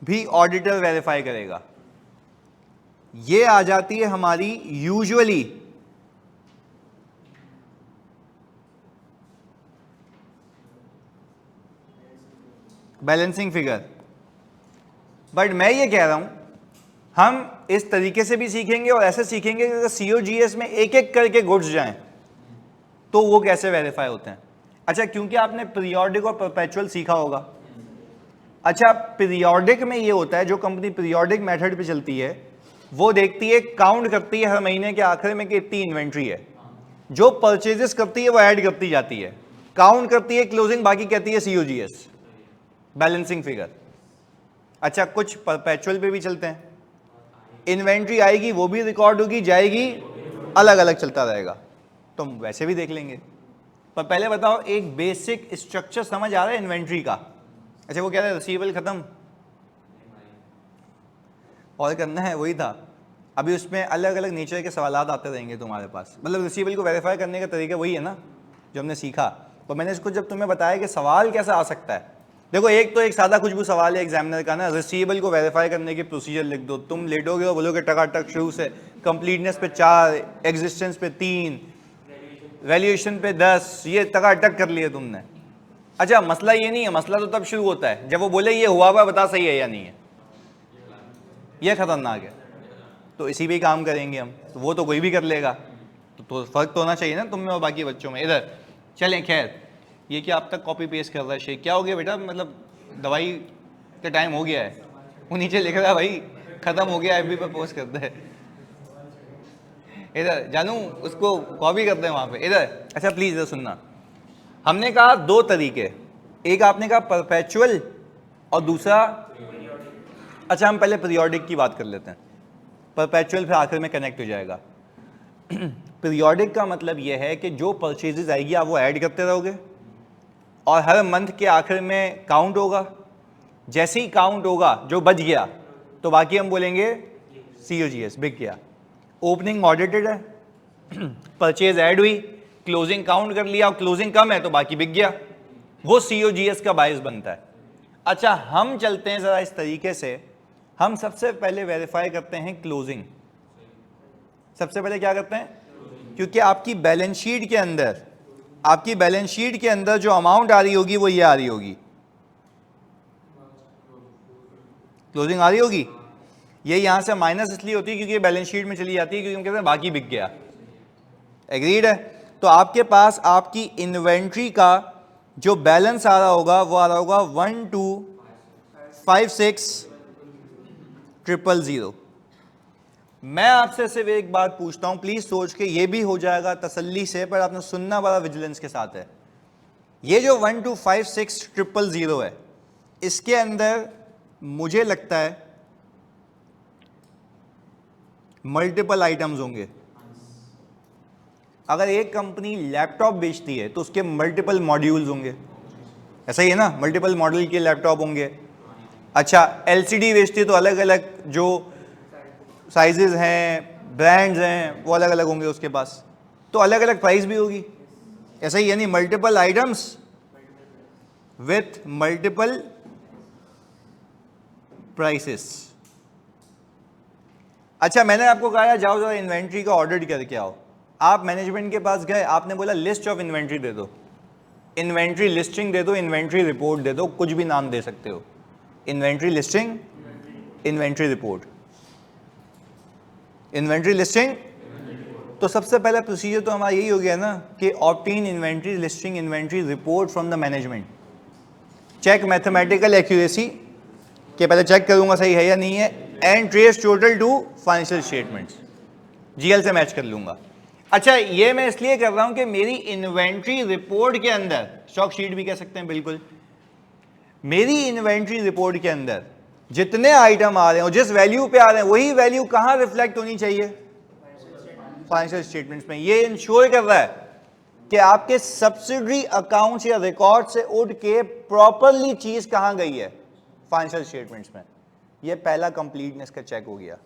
भी ऑडिटर वेरीफाई करेगा। ये आ जाती है हमारी यूजुअली बैलेंसिंग फिगर। बट मैं ये कह रहा हूं, हम इस तरीके से भी सीखेंगे और ऐसे सीखेंगे कि सीओजीएस में एक एक करके गुड्स जाएं, तो वो कैसे वेरीफाई होते हैं? अच्छा, क्योंकि आपने पीरियोडिक और परपेचुअल सीखा होगा। अच्छा, पीरियोडिक में ये होता है, जो कंपनी पीरियोडिक मेथड पे चलती है वो देखती है, काउंट करती है हर महीने के आखिर में कि इतनी इन्वेंट्री है, जो परचेजेस करती है वो ऐड करती जाती है, काउंट करती है क्लोजिंग, बाकी कहती है COGS, बैलेंसिंग फिगर। अच्छा, कुछ परपेचुअल पे भी चलते हैं, इन्वेंट्री आएगी वो भी रिकॉर्ड होगी, जाएगी, अलग अलग चलता रहेगा। तो हम वैसे भी देख लेंगे, पर पहले बताओ एक बेसिक स्ट्रक्चर समझ आ रहा है इन्वेंट्री का? अच्छा, वो क्या है, रिसीवेबल खत्म और करना है, वही था। अभी उसमें अलग अलग नेचर के सवालात आते रहेंगे तुम्हारे पास, मतलब रिसीवेबल को वेरीफाई करने का तरीका वही है ना जो हमने सीखा। तो मैंने इसको जब तुम्हें बताया कि सवाल कैसा आ सकता है, देखो एक तो एक सादा खुशबू सवाल है एग्जामिनर का ना, रिसीवेबल को वेरीफाई करने की प्रोसीजर लिख दो, तुम लेटोगे और बोलोगे टकाटक शुरू से, कंप्लीटनेस पे 4, एग्जिस्टेंस पे 3, वैल्यूएशन पे 10, ये टकाटक कर लिए तुमने। अच्छा, मसला ये नहीं है, मसला तो तब शुरू होता है जब वो बोले ये हुआ हुआ बता सही है या नहीं है, ये खतरनाक है। तो इसी पे ही काम करेंगे हम, तो वो तो कोई भी कर लेगा, तो फर्क तो होना चाहिए ना तुम में और बाकी बच्चों में। इधर चलें, खैर ये क्या अब तक कॉपी पेस्ट कर रहा है शेख, क्या हो गया बेटा, मतलब दवाई का टाइम हो गया है, वो नीचे लिख रहा है भाई खत्म हो गया, FB पे पोस्ट कर दे। इधर जानू उसको कॉपी करते हैं वहाँ पे, इधर। अच्छा प्लीज इधर सुनना, हमने कहा दो तरीके, एक आपने कहा परपेचुअल और दूसरा, अच्छा हम पहले पीरियोडिक की बात कर लेते हैं, परपेचुअल फिर आखिर में कनेक्ट हो जाएगा। पीरियोडिक का मतलब यह है कि जो परचेजेज आएगी आप वो ऐड करते रहोगे और हर मंथ के आखिर में काउंट होगा, जैसे ही काउंट होगा जो बच गया तो बाकी हम बोलेंगे COGS, बिक गया। ओपनिंग ऑडिटेड है, परचेज ऐड हुई, क्लोजिंग काउंट कर लिया और क्लोजिंग कम है तो बाकी बिक गया, वो COGS का बायस बनता है। अच्छा, हम चलते हैं जरा इस तरीके से, हम सबसे पहले वेरीफाई करते हैं क्लोजिंग। सबसे पहले क्या करते हैं, क्योंकि आपकी बैलेंस शीट के अंदर, आपकी बैलेंस शीट के अंदर जो अमाउंट आ रही होगी वो ये आ रही होगी, क्लोजिंग आ रही होगी, ये यहां से माइनस इसलिए होती है क्योंकि बैलेंस शीट में चली जाती है, क्योंकि हम कहते हैं बाकी बिक गया। एग्रीड है? तो आपके पास आपकी इन्वेंट्री का जो बैलेंस आ रहा होगा वो आ रहा होगा 1256000। मैं आपसे सिर्फ एक बात पूछता हूं, प्लीज सोच के, ये भी हो जाएगा तसल्ली से, पर आपने सुनना बड़ा विजिलेंस के साथ है। ये जो 1256000 है, इसके अंदर मुझे लगता है मल्टीपल आइटम्स होंगे। अगर एक कंपनी लैपटॉप बेचती है तो उसके मल्टीपल मॉड्यूल्स होंगे, ऐसा ही है ना, मल्टीपल मॉडल के लैपटॉप होंगे। अच्छा, LCD बेचती है तो अलग अलग जो साइजेस हैं, ब्रांड्स हैं, वो अलग अलग होंगे उसके पास, तो अलग अलग प्राइस भी होगी, ऐसा ही, यानी multiple items with multiple prices. अच्छा, मैंने आपको कहा जाओ जरा इन्वेंट्री का ऑडिट करके आओ, आप मैनेजमेंट के पास गए, आपने बोला लिस्ट ऑफ इन्वेंट्री दे दो, इन्वेंट्री लिस्टिंग दे दो, इन्वेंट्री रिपोर्ट दे दो, कुछ भी नाम दे सकते हो, inventory listing, inventory report, inventory listing. तो सबसे पहला प्रोसीजर तो हमारा यही हो गया ना कि obtain inventory listing inventory report from the management, check mathematical accuracy, कि पहले चेक करूंगा सही है या नहीं है, and trace total to financial statements, GL से मैच कर लूंगा। अच्छा, ये मैं इसलिए कर रहा हूं कि मेरी इन्वेंट्री रिपोर्ट के अंदर, स्टॉक शीट भी कह सकते हैं बिल्कुल, मेरी इन्वेंट्री रिपोर्ट के अंदर जितने आइटम आ रहे हैं, जिस वैल्यू पे आ रहे हैं, वही वैल्यू कहां रिफ्लेक्ट होनी चाहिए, फाइनेंशियल स्टेटमेंट्स में। ये इंश्योर कर रहा है कि आपके सब्सिडरी अकाउंट्स या रिकॉर्ड से उठ के प्रॉपरली चीज कहां गई है, फाइनेंशियल स्टेटमेंट्स में। ये पहला कंप्लीटनेस का चेक हो गया।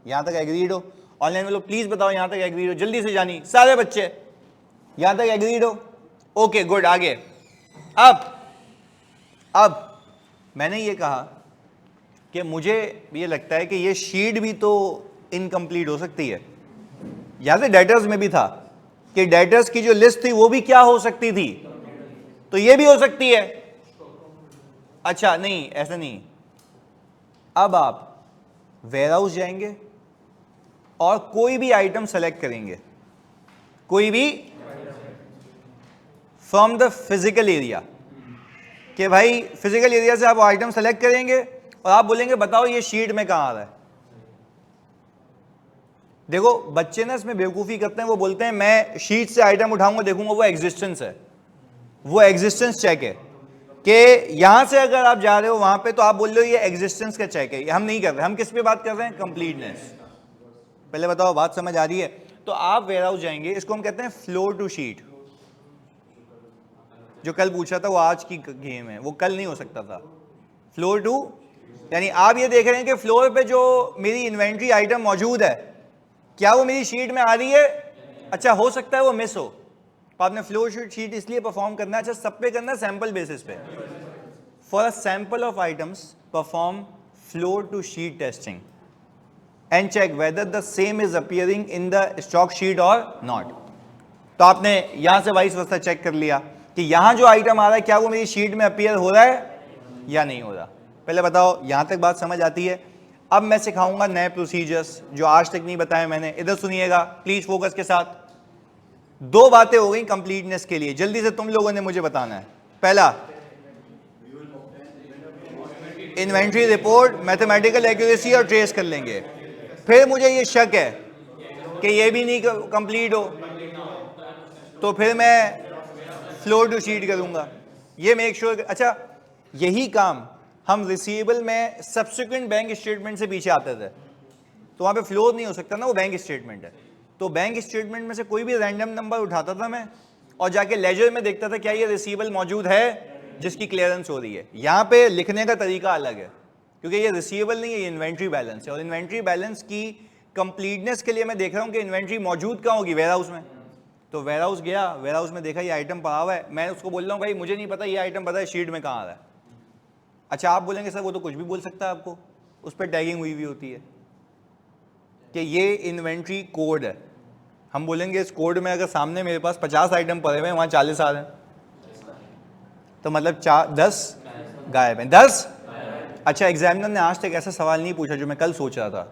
यहां तक एग्रीड हो? ऑनलाइन वालों प्लीज बताओ यहां तक एग्रीड हो, जल्दी से जानी, सारे बच्चे यहां तक एग्रीड हो? ओके गुड, आगे। अब मैंने ये कहा कि मुझे ये लगता है कि ये शीट भी तो इनकम्प्लीट हो सकती है। यहां से डेटर्स में भी था कि डेटर्स की जो लिस्ट थी वो भी क्या हो सकती थी, तो ये भी हो सकती है। अच्छा नहीं, ऐसा नहीं, अब आप वेयरहाउस जाएंगे और कोई भी आइटम सेलेक्ट करेंगे, कोई भी, फ्रॉम द फिजिकल एरिया, कि भाई फिजिकल एरिया से आप आइटम सेलेक्ट करेंगे और आप बोलेंगे बताओ ये शीट में कहाँ आ रहा है। देखो बच्चे ना इसमें बेवकूफ़ी करते हैं, वो बोलते हैं मैं शीट से आइटम उठाऊंगा देखूंगा वो एग्जिस्टेंस है, वो एग्जिस्टेंस चेक है कि यहां से अगर आप जा रहे हो वहां पे तो आप बोल रहे हो ये एग्जिस्टेंस का चेक है। हम नहीं कर रहे, हम किस पे बात कर रहे हैं? कंप्लीटनेस। पहले बताओ बात समझ आ रही है? तो आप वेयर हाउस जाएंगे, इसको हम कहते हैं फ्लोर टू शीट। जो कल पूछा था वो आज की गेम है, वो कल नहीं हो सकता था। फ्लोर टू यानी आप ये देख रहे हैं कि फ्लोर पे जो मेरी इन्वेंट्री आइटम मौजूद है क्या वो मेरी शीट में आ रही है? अच्छा हो सकता है वो मिस हो, तो आपने फ्लोर शीट इसलिए परफॉर्म करना है। अच्छा सब पे करना है सैंपल बेसिस पे। For a sample of items perform floor to sheet testing and check whether the same is appearing in the stock sheet और नॉट। तो आपने यहां से वाइस वर्सा चेक कर लिया कि यहां जो आइटम आ रहा है क्या वो मेरी शीट में अपीयर हो रहा है या नहीं हो रहा। पहले बताओ यहां तक बात समझ आती है? अब मैं सिखाऊंगा नए प्रोसीजर्स जो आज तक नहीं बताए मैंने। इधर सुनिएगा प्लीज फोकस के साथ। दो बातें हो गई कंप्लीटनेस के लिए, जल्दी से तुम लोगों ने मुझे बताना है। पहला, इन्वेंट्री रिपोर्ट मैथमेटिकल एक्यूरेसी और ट्रेस कर लेंगे। फिर मुझे ये शक है कि ये भी नहीं कंप्लीट हो तो फिर मैं फ्लोर टू शीट करूंगा। ये मेक श्योर अच्छा यही काम हम रिसीवेबल में सब्सिक्वेंट बैंक स्टेटमेंट से पीछे आते थे, तो वहां पे फ्लोर नहीं हो सकता ना, वो बैंक स्टेटमेंट है। तो बैंक स्टेटमेंट में से कोई भी रैंडम नंबर उठाता था मैं और जाके लेजर में देखता था क्या ये रिसीवेबल मौजूद है जिसकी क्लियरेंस हो रही है। यहाँ पे लिखने का तरीका अलग है क्योंकि ये रिसीवेबल नहीं है, ये इन्वेंट्री बैलेंस है। और इन्वेंट्री बैलेंस की कंप्लीटनेस के लिए मैं देख रहा हूँ कि इन्वेंट्री मौजूद कहाँ होगी? वेयर हाउस में। तो वेयर हाउस गया, वेयर हाउस में देखा ये आइटम पड़ा हुआ है, मैं उसको बोल रहा हूँ भाई मुझे नहीं पता ये आइटम पता है शीट में कहाँ आ रहा है। अच्छा आप बोलेंगे सर वो तो कुछ भी बोल सकता है, आपको उस पर टैगिंग हुई हुई होती है कि ये इन्वेंट्री कोड है। हम बोलेंगे इस कोड में अगर सामने मेरे पास 50 आइटम पड़े हुए हैं, वहाँ 40 आ रहे हैं, तो मतलब 10 गायब हैं। 10 अच्छा एग्जामिनर ने आज तक ऐसा सवाल नहीं पूछा जो मैं कल सोच रहा था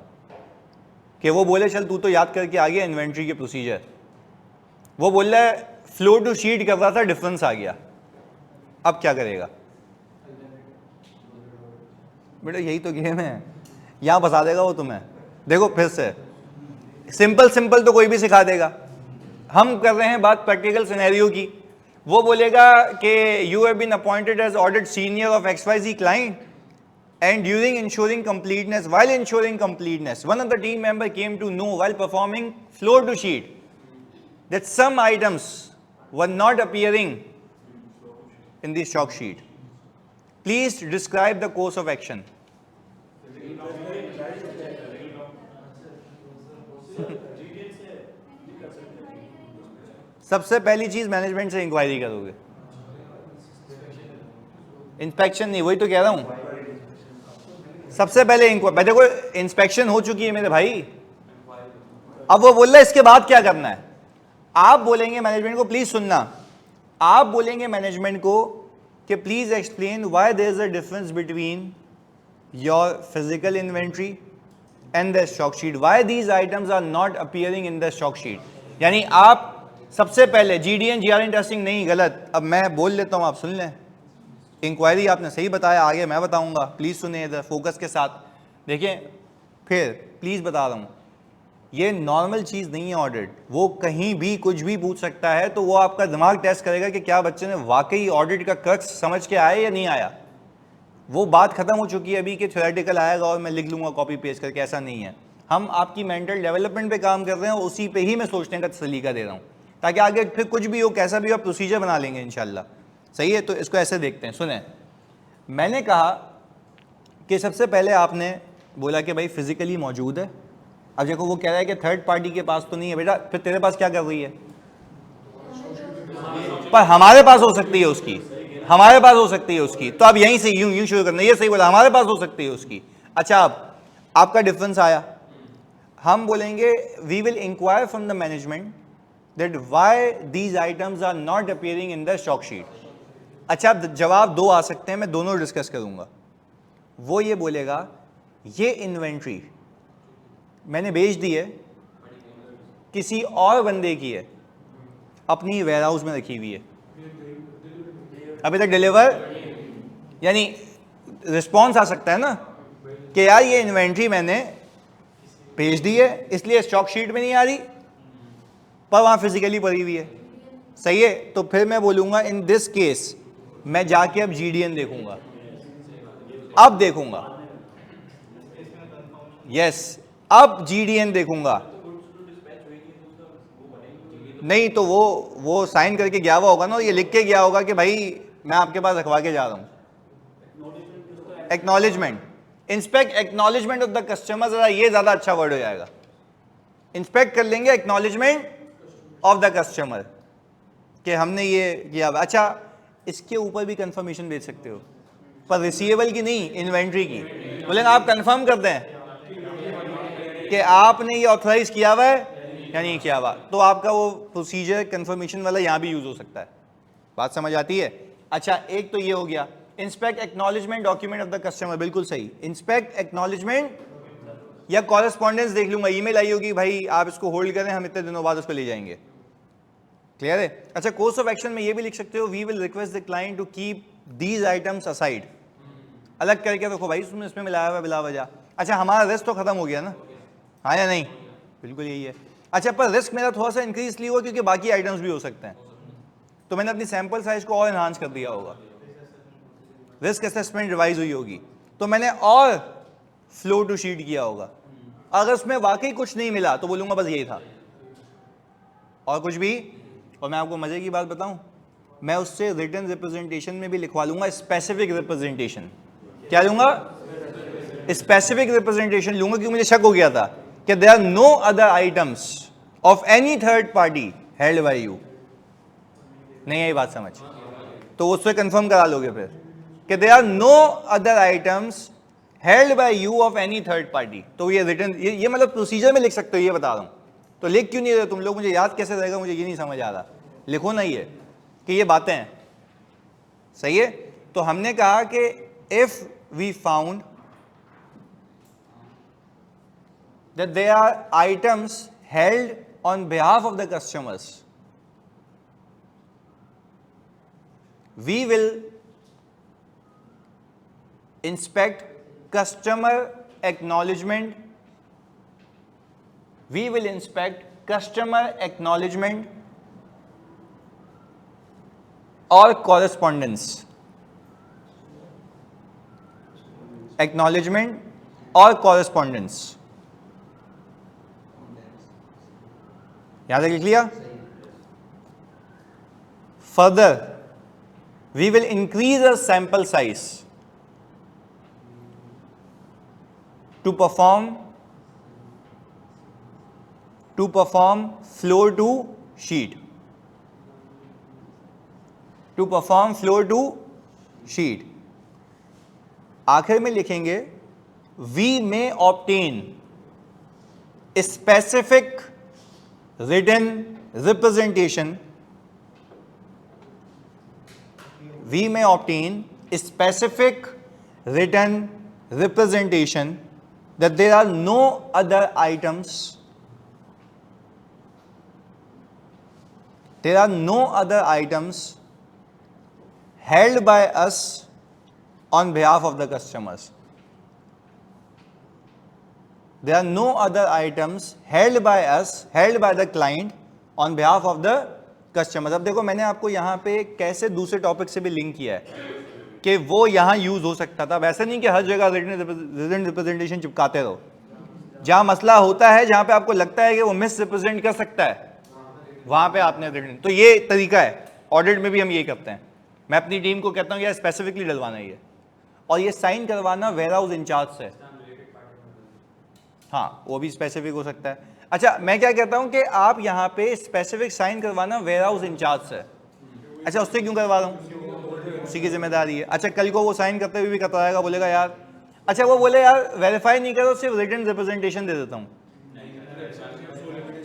कि वो बोले चल तू तो याद करके आ गया इन्वेंट्री के प्रोसीजर। वो बोल रहा है फ्लो टू शीट कर रहा था, डिफरेंस आ गया, अब क्या करेगा? बेटा यही तो गेम है, यहां बता देगा वो तुम्हें। देखो फिर से सिंपल तो कोई भी सिखा देगा। हम कर रहे हैं बात प्रैक्टिकल सिनेरियो की। वो बोलेगा कि you have been appointed as audit senior of XYZ client and during ensuring completeness, while ensuring completeness, one of the team member came to know while performing floor to sheet that some items were not appearing in the stock sheet. Please describe the course of action. सबसे पहली चीज मैनेजमेंट से इंक्वायरी करोगे, इंस्पेक्शन नहीं, वही तो कह रहा हूं। सबसे पहले देखो इंस्पेक्शन हो चुकी है मेरे भाई, अब वो बोल रहा है इसके बाद क्या करना है। आप बोलेंगे मैनेजमेंट को, प्लीज सुनना, आप बोलेंगे मैनेजमेंट को कि please explain why there is a difference between your physical inventory and the stock sheet, why these items are not appearing in the stock sheet. यानी आप सबसे पहले GDN GRN टेस्टिंग नहीं, गलत। अब मैं बोल लेता हूं, आप सुन लें। इंक्वायरी आपने सही बताया, आगे मैं बताऊंगा, प्लीज सुनिए इधर फोकस के साथ। देखिए फिर प्लीज बता रहा हूं, ये नॉर्मल चीज नहीं है ऑडिट। वो कहीं भी कुछ भी पूछ सकता है, तो वो आपका दिमाग टेस्ट करेगा कि क्या बच्चे ने वाकई ऑडिट का क्रक्स समझ के आया या नहीं आया। वो बात खत्म हो चुकी है अभी कि थ्योरेटिकल आएगा और मैं लिख लूंगा कॉपी पेस्ट करके, ऐसा नहीं है। हम आपकी मेंटल डेवलपमेंट पे काम कर रहे हैं, उसी पे ही मैं सोचने का सलीका दे रहा हूँ, ताकि आगे फिर कुछ भी हो कैसा भी हो प्रोसीजर बना लेंगे इंशाल्लाह। सही है, तो इसको ऐसे देखते हैं। सुने, मैंने कहा कि सबसे पहले आपने बोला कि भाई फिजिकली मौजूद है। अब देखो वो कह रहा है कि थर्ड पार्टी के पास तो नहीं है। बेटा फिर तेरे पास क्या कर रही है? पर हमारे पास हो सकती है उसकी, हमारे पास हो सकती है उसकी। तो अब यहीं से यूं शुरू करना, ये सही बोला, हमारे पास हो सकती है उसकी। अच्छा अब आपका डिफरेंस आया, हम बोलेंगे we will inquire from the management that why these items are not appearing in the stock sheet. अच्छा अब जवाब दो आ सकते हैं, मैं दोनों डिस्कस करूंगा। वो ये बोलेगा ये इन्वेंट्री मैंने बेच दी है, किसी और बंदे की है, अपनी वेयर हाउस में रखी हुई है, अभी तक डिलीवर, यानी रिस्पॉन्स आ सकता है ना कि यार ये इन्वेंट्री मैंने भेज दी है इसलिए स्टॉक शीट में नहीं आ रही, पर वहां फिजिकली पड़ी हुई है, सही है। तो फिर मैं बोलूंगा इन दिस केस मैं जाके अब जीडीएन देखूंगा, अब देखूंगा, यस अब जीडीएन देखूंगा। नहीं तो वो साइन करके गया हुआ होगा ना, ये लिख के गया होगा कि भाई मैं आपके पास रखवा के जा रहा हूं। Acknowledgement, inspect acknowledgement of the customer, जरा ये ज्यादा अच्छा वर्ड हो जाएगा। इंस्पेक्ट कर लेंगे एक्नॉलेजमेंट ऑफ द कस्टमर कि हमने ये किया। अच्छा इसके ऊपर भी कंफर्मेशन भेज सकते हो, पर रिसीवेबल की नहीं, इन्वेंट्री की। बोले आप कंफर्म कर दें कि आपने ये ऑथराइज किया हुआ है या नहीं किया हुआ, तो आपका वो प्रोसीजर कंफर्मेशन वाला यहां भी यूज हो सकता है। बात समझ आती है? अच्छा एक तो ये हो गया inspect acknowledgement document of the customer, बिल्कुल सही। इंस्पेक्ट एक्नॉलेजमेंट या कॉरेस्पॉन्डेंस देख लूंगा, ईमेल आई होगी भाई आप इसको होल्ड करें, हम इतने दिनों बाद उसको ले जाएंगे, क्लियर है। अच्छा कोर्स ऑफ एक्शन में ये भी लिख सकते हो, we will request the client to keep these items aside, अलग करके रखो भाई, तुमने इसमें मिलाया हुआ बिला वजह। अच्छा हमारा रिस्क तो खत्म हो गया ना, हाँ या नहीं? बिल्कुल यही है। अच्छा पर रिस्क मेरा थोड़ा सा इंक्रीज इसलिए हुआ क्योंकि बाकी आइटम्स भी हो सकते हैं, तो मैंने अपनी सैंपल साइज को और एनहांस कर दिया होगा, रिस्क असेसमेंट रिवाइज हुई होगी, तो मैंने और फ्लो टू शीट किया होगा। अगर उसमें वाकई कुछ नहीं मिला तो बोलूंगा बस यही था और कुछ भी। और मैं आपको मजे की बात बताऊं, मैं उससे रिटन रिप्रेजेंटेशन में भी लिखवा लूंगा स्पेसिफिक रिप्रेजेंटेशन। क्या लूंगा? स्पेसिफिक रिप्रेजेंटेशन लूंगा, क्योंकि मुझे शक हो गया था कि there are no other items of any third party held by you. नहीं आई बात समझ? तो उससे कंफर्म करा लोगे फिर कि there are no other items held by you of any third party. तो ये रिटन ये मतलब प्रोसीजर में लिख सकते हो, ये बता रहा हूं। तो लिख क्यों नहीं रहे तुम लोग? मुझे याद कैसे रहेगा, मुझे ये नहीं समझ आ रहा। लिखो ना ये कि ये बातें हैं, सही है। तो हमने कहा कि if we found that there are items held on behalf of the customers, we will inspect customer acknowledgement, we will inspect customer acknowledgement or correspondence, acknowledgement or correspondence। याद है? लिख लिया? Further we will increase a sample size to perform floor to sheet, to perform floor to sheet. आखिर में लिखेंगे we may obtain specific written representation, we may obtain specific written representation that there are no other items, held by us on behalf of the customers. There are no other items held by us, held by the client on behalf of the customers। अब देखो मैंने आपको यहाँ पे कैसे दूसरे टॉपिक से भी लिंक किया है कि वो यहाँ यूज हो सकता था। वैसे नहीं कि हर जगह रिटन रिप्रेजेंटेशन चिपकाते रहो। जहाँ मसला होता है, जहाँ पे आपको लगता है कि वो मिस रिप्रेजेंट कर सकता है, वहाँ पे आपने रिटन। तो ये तरीका है, ऑडिट में भी हम ये करते हैं। मैं अपनी टीम को कहता हूँ यार स्पेसिफिकली डलवाना ही है, और ये साइन करवाना वेयर हाउस इंचार्ज से। हाँ वो भी स्पेसिफिक हो सकता है। अच्छा मैं क्या कहता हूं कि आप यहां पे स्पेसिफिक साइन करवाना वेयर हाउस इंचार्ज से। अच्छा उससे क्यों करवा रहा हूं? उसी की जिम्मेदारी है। अच्छा कल को वो साइन करते हुए भी करवाएगा, बोलेगा यार, अच्छा वो बोले यार वेरीफाई नहीं करो, सिर्फ रिटन रिप्रेजेंटेशन दे देता हूं,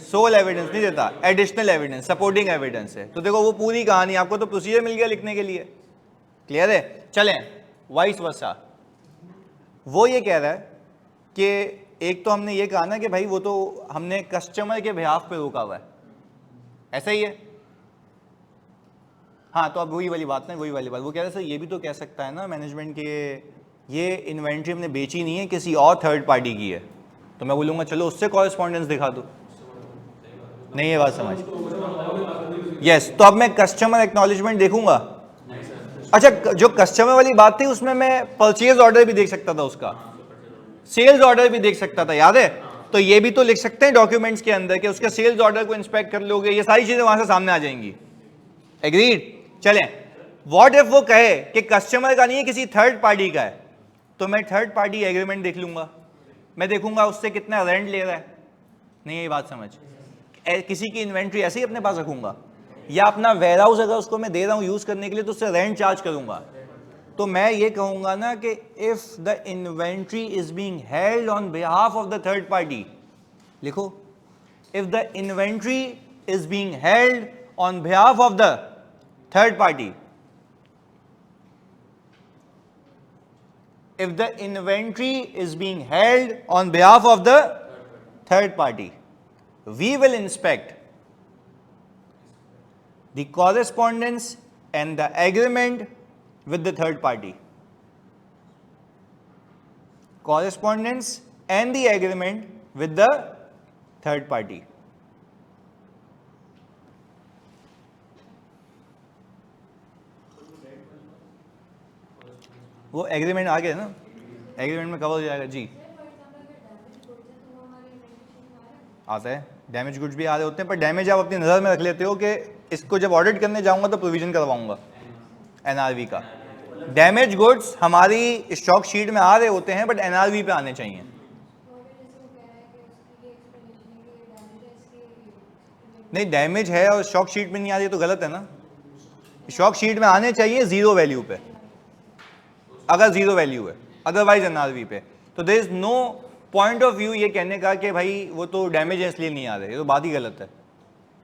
सोल एविडेंस नहीं देता, एडिशनल एविडेंस, सपोर्टिंग एविडेंस है। तो देखो वो पूरी कहानी, आपको तो प्रोसीजर मिल गया लिखने के लिए, क्लियर है। चलें वाइस वर्सा, वो ये कह रहा है कि एक तो हमने ये कहा ना कि भाई वो तो हमने कस्टमर के बिहाफ पे रोका हुआ है, ऐसा ही है। हाँ, तो अब वही वाली बात है, वही वाली बात। वो कह रहे सर ये भी तो कह सकता है ना मैनेजमेंट के ये इन्वेंट्री हमने बेची नहीं है, किसी और थर्ड पार्टी की है, तो मैं बोलूँगा चलो उससे कॉरेस्पॉन्डेंस दिखा दो। नहीं ये बात समझ? यस, तो अब मैं कस्टमर एक्नॉलेजमेंट देखूंगा। अच्छा, जो कस्टमर वाली बात थी उसमें मैं परचेज ऑर्डर भी देख सकता था, उसका सेल्स ऑर्डर भी देख सकता था, याद है? तो ये भी तो लिख सकते हैं डॉक्यूमेंट्स के अंदर कि उसके सेल्स ऑर्डर को इंस्पेक्ट कर लोगे, ये सारी चीजें वहां से सामने आ जाएंगी। एग्रीड? चलें, व्हाट इफ वो कहे कि कस्टमर का नहीं है, किसी थर्ड पार्टी का है, तो मैं थर्ड पार्टी एग्रीमेंट देख लूंगा, मैं देखूंगा उससे कितना रेंट ले रहा है। नहीं ये बात समझ? किसी की इन्वेंट्री ऐसे ही अपने पास रखूंगा, या अपना वेयर हाउस अगर उसको मैं दे रहा हूं यूज करने के लिए तो उससे रेंट चार्ज करूंगा, तो मैं ये कहूंगा ना कि if the inventory is being held on behalf of the third party, लिखो, if the inventory is being held on behalf of the third party, if the inventory is being held on behalf of the third party, we will inspect the correspondence and the agreement with the third party. Correspondence and the agreement with the third party. वो एग्रीमेंट आ गया ना, एग्रीमेंट में कवर हो जाएगा जी। आता है, डैमेज गुड्स भी आ रहे होते हैं, पर डैमेज आप अपनी नज़र में रख लेते हो कि इसको जब ऑडिट करने जाऊंगा तो प्रोविजन करवाऊंगा एनआरवी का। डैमेज गुड्स हमारी स्टॉक शीट में आ रहे होते हैं बट एनआरवी पे आने चाहिए। नहीं, डैमेज है और स्टॉक शीट में नहीं आ रही तो गलत है ना, स्टॉक शीट में आने चाहिए जीरो वैल्यू पे, अगर जीरो वैल्यू है, अदरवाइज एनआरवी पे। तो there is no point of view ये कहने का कि भाई वो तो डैमेज है इसलिए नहीं आ रहे, ये तो बात ही गलत है।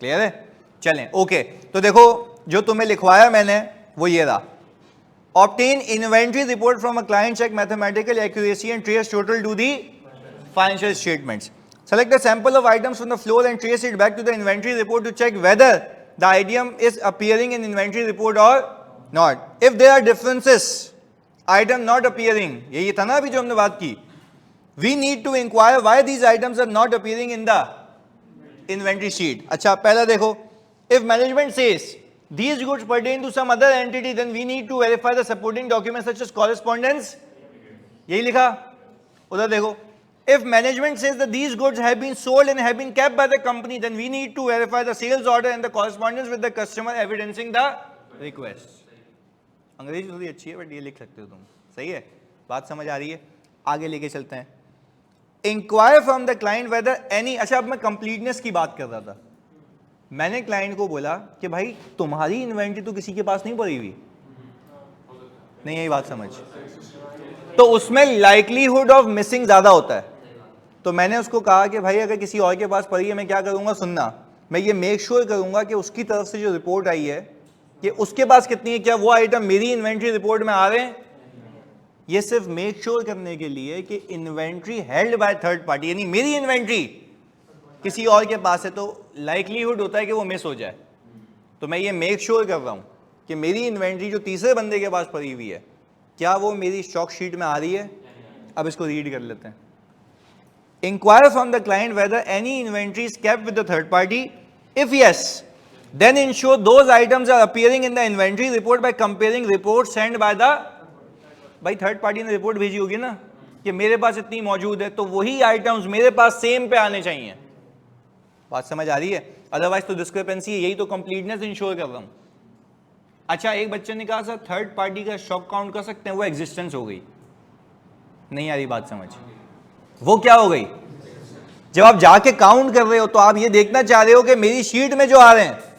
क्लियर है? चलें, ओके। तो देखो जो तुम्हें लिखवाया मैंने वो ये रहा, obtain inventory report from a client, check mathematical accuracy and trace total to the financial statements, select a sample of items from the floor and trace it back to the inventory report to check whether the item is appearing in inventory report or not. If there are differences, item not appearing, यही था ना अभी जो हमने बात की, we need to inquire why these items are not appearing in the inventory sheet. अच्छा, पहला देखो, if management says these goods pertain to some other entity, then we need to verify the supporting documents such as correspondence. यही लिखा। उधर देखो, if management says that these goods have been sold and have been kept by the company, then we need to verify the sales order and the correspondence with the customer evidencing the request. अंग्रेजी थोड़ी अच्छी है बट ये लिख सकते हो तुम, सही है? बात समझ आ रही है? आगे लेके चलते हैं। Inquire from the client whether any, अच्छा अब मैं कंप्लीटनेस की बात कर रहा था, मैंने क्लाइंट को बोला कि भाई तुम्हारी इन्वेंट्री तो किसी के पास नहीं पड़ी हुई, नहीं यही बात समझ, तो उसमें लाइकलीहुड ऑफ मिसिंग ज्यादा होता है। तो मैंने उसको कहा कि भाई अगर किसी और के पास पड़ी है, मैं क्या करूंगा, सुनना, मैं ये मेक श्योर करूंगा कि उसकी तरफ से जो रिपोर्ट आई है कि उसके पास कितनी है, क्या वो आइटम मेरी इन्वेंट्री रिपोर्ट में आ रहे हैं। ये सिर्फ मेक श्योर करने के लिए कि inventory held by third party, यानी मेरी इन्वेंट्री किसी और के पास है, तो लाइकलीहुड होता है कि वो मिस हो जाए। तो मैं ये मेक श्योर कर रहा हूं कि मेरी इन्वेंट्री जो तीसरे बंदे के पास पड़ी हुई है, क्या वो मेरी स्टॉक शीट में आ रही है। अब इसको रीड कर लेते हैं। Inquire from the client whether any inventory is kept with the third party, if yes then ensure those items are appearing in the inventory report by comparing reports sent by the, भाई थर्ड पार्टी ने रिपोर्ट भेजी होगी ना कि मेरे पास इतनी मौजूद है, तो वही आइटम्स मेरे पास सेम पे आने चाहिए। बात समझ आ रही है? अदरवाइज तो डिस्क्रिपेंसी है, यही तो कंप्लीटनेस इंश्योर कर रहा हूं। अच्छा, एक बच्चे ने कहा सर थर्ड पार्टी का स्टॉक काउंट कर सकते हैं, वो एग्जिस्टेंस हो गई, नहीं आ रही बात समझ, वो क्या हो गई? जब आप जाके काउंट कर रहे हो तो आप ये देखना चाह रहे हो कि मेरी शीट में जो आ रहे हैं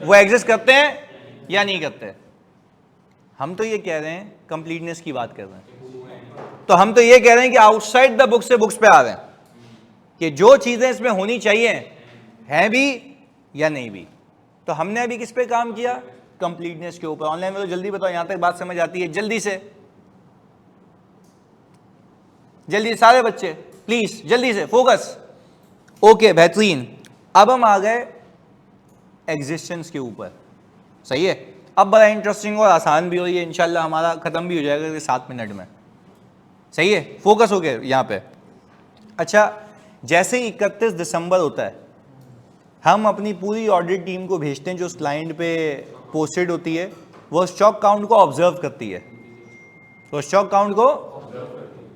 वो एग्जिस्ट करते हैं या नहीं करते। हम तो ये कह रहे हैं, कंप्लीटनेस की बात कर रहे हैं, तो हम तो ये कह रहे हैं कि आउटसाइड द बुक से बुक्स पे आ रहे हैं कि जो चीजें इसमें होनी चाहिए हैं भी या नहीं भी। तो हमने अभी किस पे काम किया? कंप्लीटनेस के ऊपर। ऑनलाइन में तो जल्दी बताओ, यहां तक बात समझ आती है? जल्दी से, जल्दी सारे बच्चे प्लीज जल्दी से फोकस। ओके, बेहतरीन। अब हम आ गए एग्जिस्टेंस के ऊपर, सही है? अब बड़ा इंटरेस्टिंग और आसान भी हो, ये इंशाल्लाह हमारा ख़त्म भी हो जाएगा 7 मिनट में। सही है, फोकस हो गया यहाँ पे। अच्छा, जैसे ही 31 दिसंबर होता है हम अपनी पूरी ऑडिट टीम को भेजते हैं, जो स्लाइड पे पोस्टेड होती है, वो स्टॉक काउंट को ऑब्जर्व करती है। तो स्टॉक काउंट को,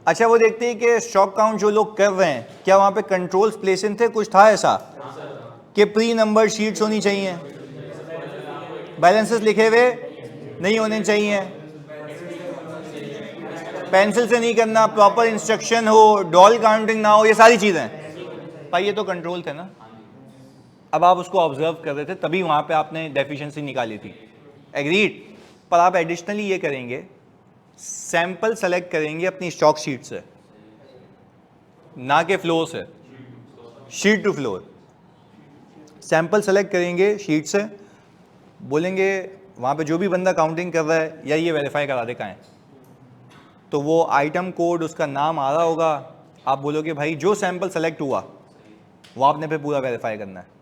अच्छा वो देखते हैं कि स्टॉक काउंट जो लोग कर रहे हैं क्या वहाँ पे कंट्रोल्स प्लेसन थे, कुछ था ऐसा कि प्री नंबर शीट्स होनी चाहिए, बैलेंसेस लिखे हुए नहीं होने चाहिए, पेंसिल से नहीं करना, प्रॉपर इंस्ट्रक्शन हो, डॉल काउंटिंग ना हो, ये सारी चीज़ें भाई ये तो कंट्रोल थे ना। अब आप उसको ऑब्जर्व कर रहे थे तभी वहाँ पे आपने डेफिशिएंसी निकाली थी, एग्रीड। पर आप एडिशनली ये करेंगे, सैंपल सेलेक्ट करेंगे अपनी स्टॉक शीट से, ना कि फ्लोर से, sheet to floor. Sample select करेंगे शीट से, बोलेंगे वहाँ पे जो भी बंदा काउंटिंग कर रहा है या ये वेरीफाई करा दे कहाँ है, तो वो आइटम कोड उसका नाम आ रहा होगा, आप बोलोगे भाई जो सैंपल सेलेक्ट हुआ वो आपने पे पूरा वेरीफाई करना है।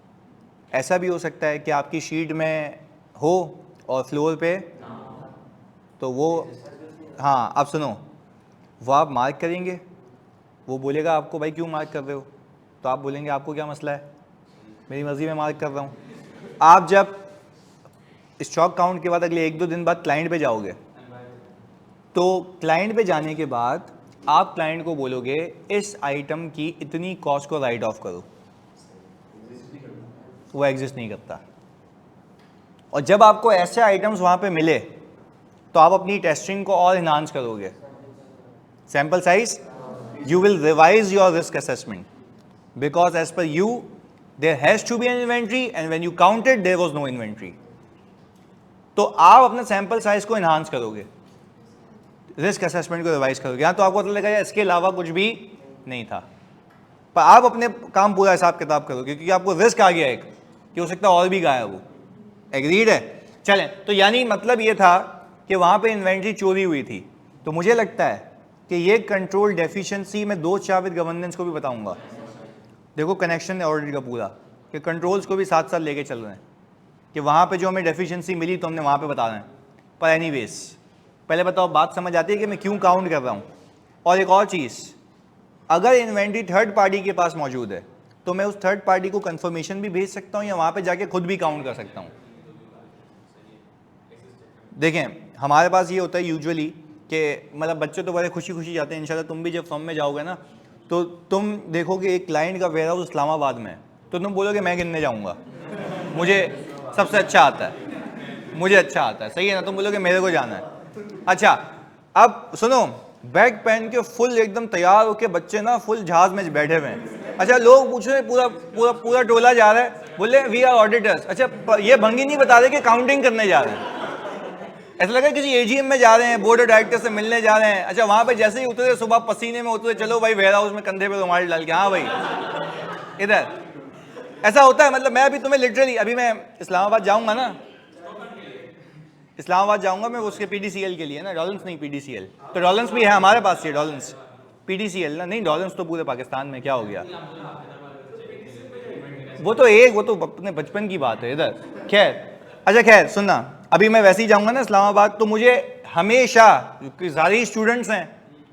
ऐसा भी हो सकता है कि आपकी शीट में हो और फ्लोर पे, तो वो, हाँ आप सुनो, वो आप मार्क करेंगे, वो बोलेगा आपको भाई क्यों मार्क कर रहे हो, तो आप बोलेंगे आपको क्या मसला है, मेरी मर्जी में मार्क कर रहा हूँ। आप जब स्टॉक काउंट के बाद अगले 1-2 दिन बाद क्लाइंट पे जाओगे, तो क्लाइंट पे जाने के बाद आप क्लाइंट को बोलोगे इस आइटम की इतनी कॉस्ट को राइट ऑफ करो, वो एग्जिस्ट नहीं करता। और जब आपको ऐसे आइटम्स वहाँ पे मिले तो आप अपनी टेस्टिंग को और इन्हांस करोगे। Sample size, you will revise your risk assessment because as per you there has to be an inventory and when you counted there was no inventory. तो आप अपने सैंपल साइज को इन्हांस करोगे, रिस्क असेसमेंट को रिवाइज करोगे। यहाँ तो आपको पता लगेगा इसके अलावा कुछ भी नहीं था, पर आप अपने काम पूरा हिसाब किताब करोगे क्योंकि आपको रिस्क आ गया एक कि हो सकता है और भी गायब हो। एग्रीड है? चलें, तो यानी मतलब ये था कि वहाँ पे इन्वेंट्री चोरी हुई थी। तो मुझे लगता है कि ये कंट्रोल डेफिशिएंसी मैं 2 चार विद गवर्नेंस को भी बताऊंगा। देखो कनेक्शन है ऑडिट का पूरा, कि कंट्रोल्स को भी साथ साथ लेके चल रहे हैं कि वहाँ पे जो हमें डेफिशिएंसी मिली तो हमने वहाँ पे बता रहे हैं। पर एनीवेज पहले बताओ, बात समझ आती है कि मैं क्यों काउंट कर रहा हूँ? और एक और चीज़, अगर इन्वेंट्री थर्ड पार्टी के पास मौजूद है तो मैं उस थर्ड पार्टी को कंफर्मेशन भी भेज सकता हूँ या वहाँ पे जाके खुद भी काउंट कर सकता हूँ। देखें हमारे पास ये होता है यूजुअली कि मतलब बच्चे तो बड़े खुशी खुशी जाते हैं, इंशाल्लाह तुम भी जब फर्म में जाओगे ना तो तुम देखोगे एक क्लाइंट का वेयर हाउस इस्लामाबाद में है, तो तुम बोलोगे मैं गिनने जाऊँगा, मुझे सबसे अच्छा आता है, मुझे अच्छा आता है, सही है ना? तुम बोलोगे मेरे को जाना है। अच्छा अब सुनो, बैग पहन के फुल एकदम तैयार होके बच्चे ना फुल जहाज में बैठे हुए हैं। अच्छा लोग पूछ रहे पूरा पूरा पूरा टोला जा रहा है, बोले वी आर ऑडिटर्स। अच्छा ये भंगी नहीं बता रहे कि काउंटिंग करने जा रहे हैं, ऐसा लगा किसी एजीएम में जा रहे हैं, बोर्ड ऑफ डायरेक्टर से मिलने जा रहे हैं। अच्छा वहां पे जैसे ही उतरे, सुबह पसीने में उतरे, चलो भाई वेयर हाउस में कंधे पे रुमाल डाल के, हाँ भाई इधर। ऐसा होता है, मतलब मैं अभी तुम्हें लिटरली, अभी मैं इस्लामाबाद जाऊंगा ना, इस्लामाबाद जाऊंगा मैं उसके पीडीसीएल के लिए ना, डॉलन्स नहीं पीडीसीएल, तो डॉलन्स भी है हमारे पास, ये डॉलन्स पीडीसीएल ना, नहीं डॉलन्स तो पूरे पाकिस्तान में, क्या हो गया वो तो एक, वो तो अपने बचपन की बात है इधर। खैर, अच्छा खैर सुनना, अभी मैं वैसे ही जाऊंगा ना इस्लामाबाद, तो मुझे हमेशा, क्योंकि सारे स्टूडेंट्स हैं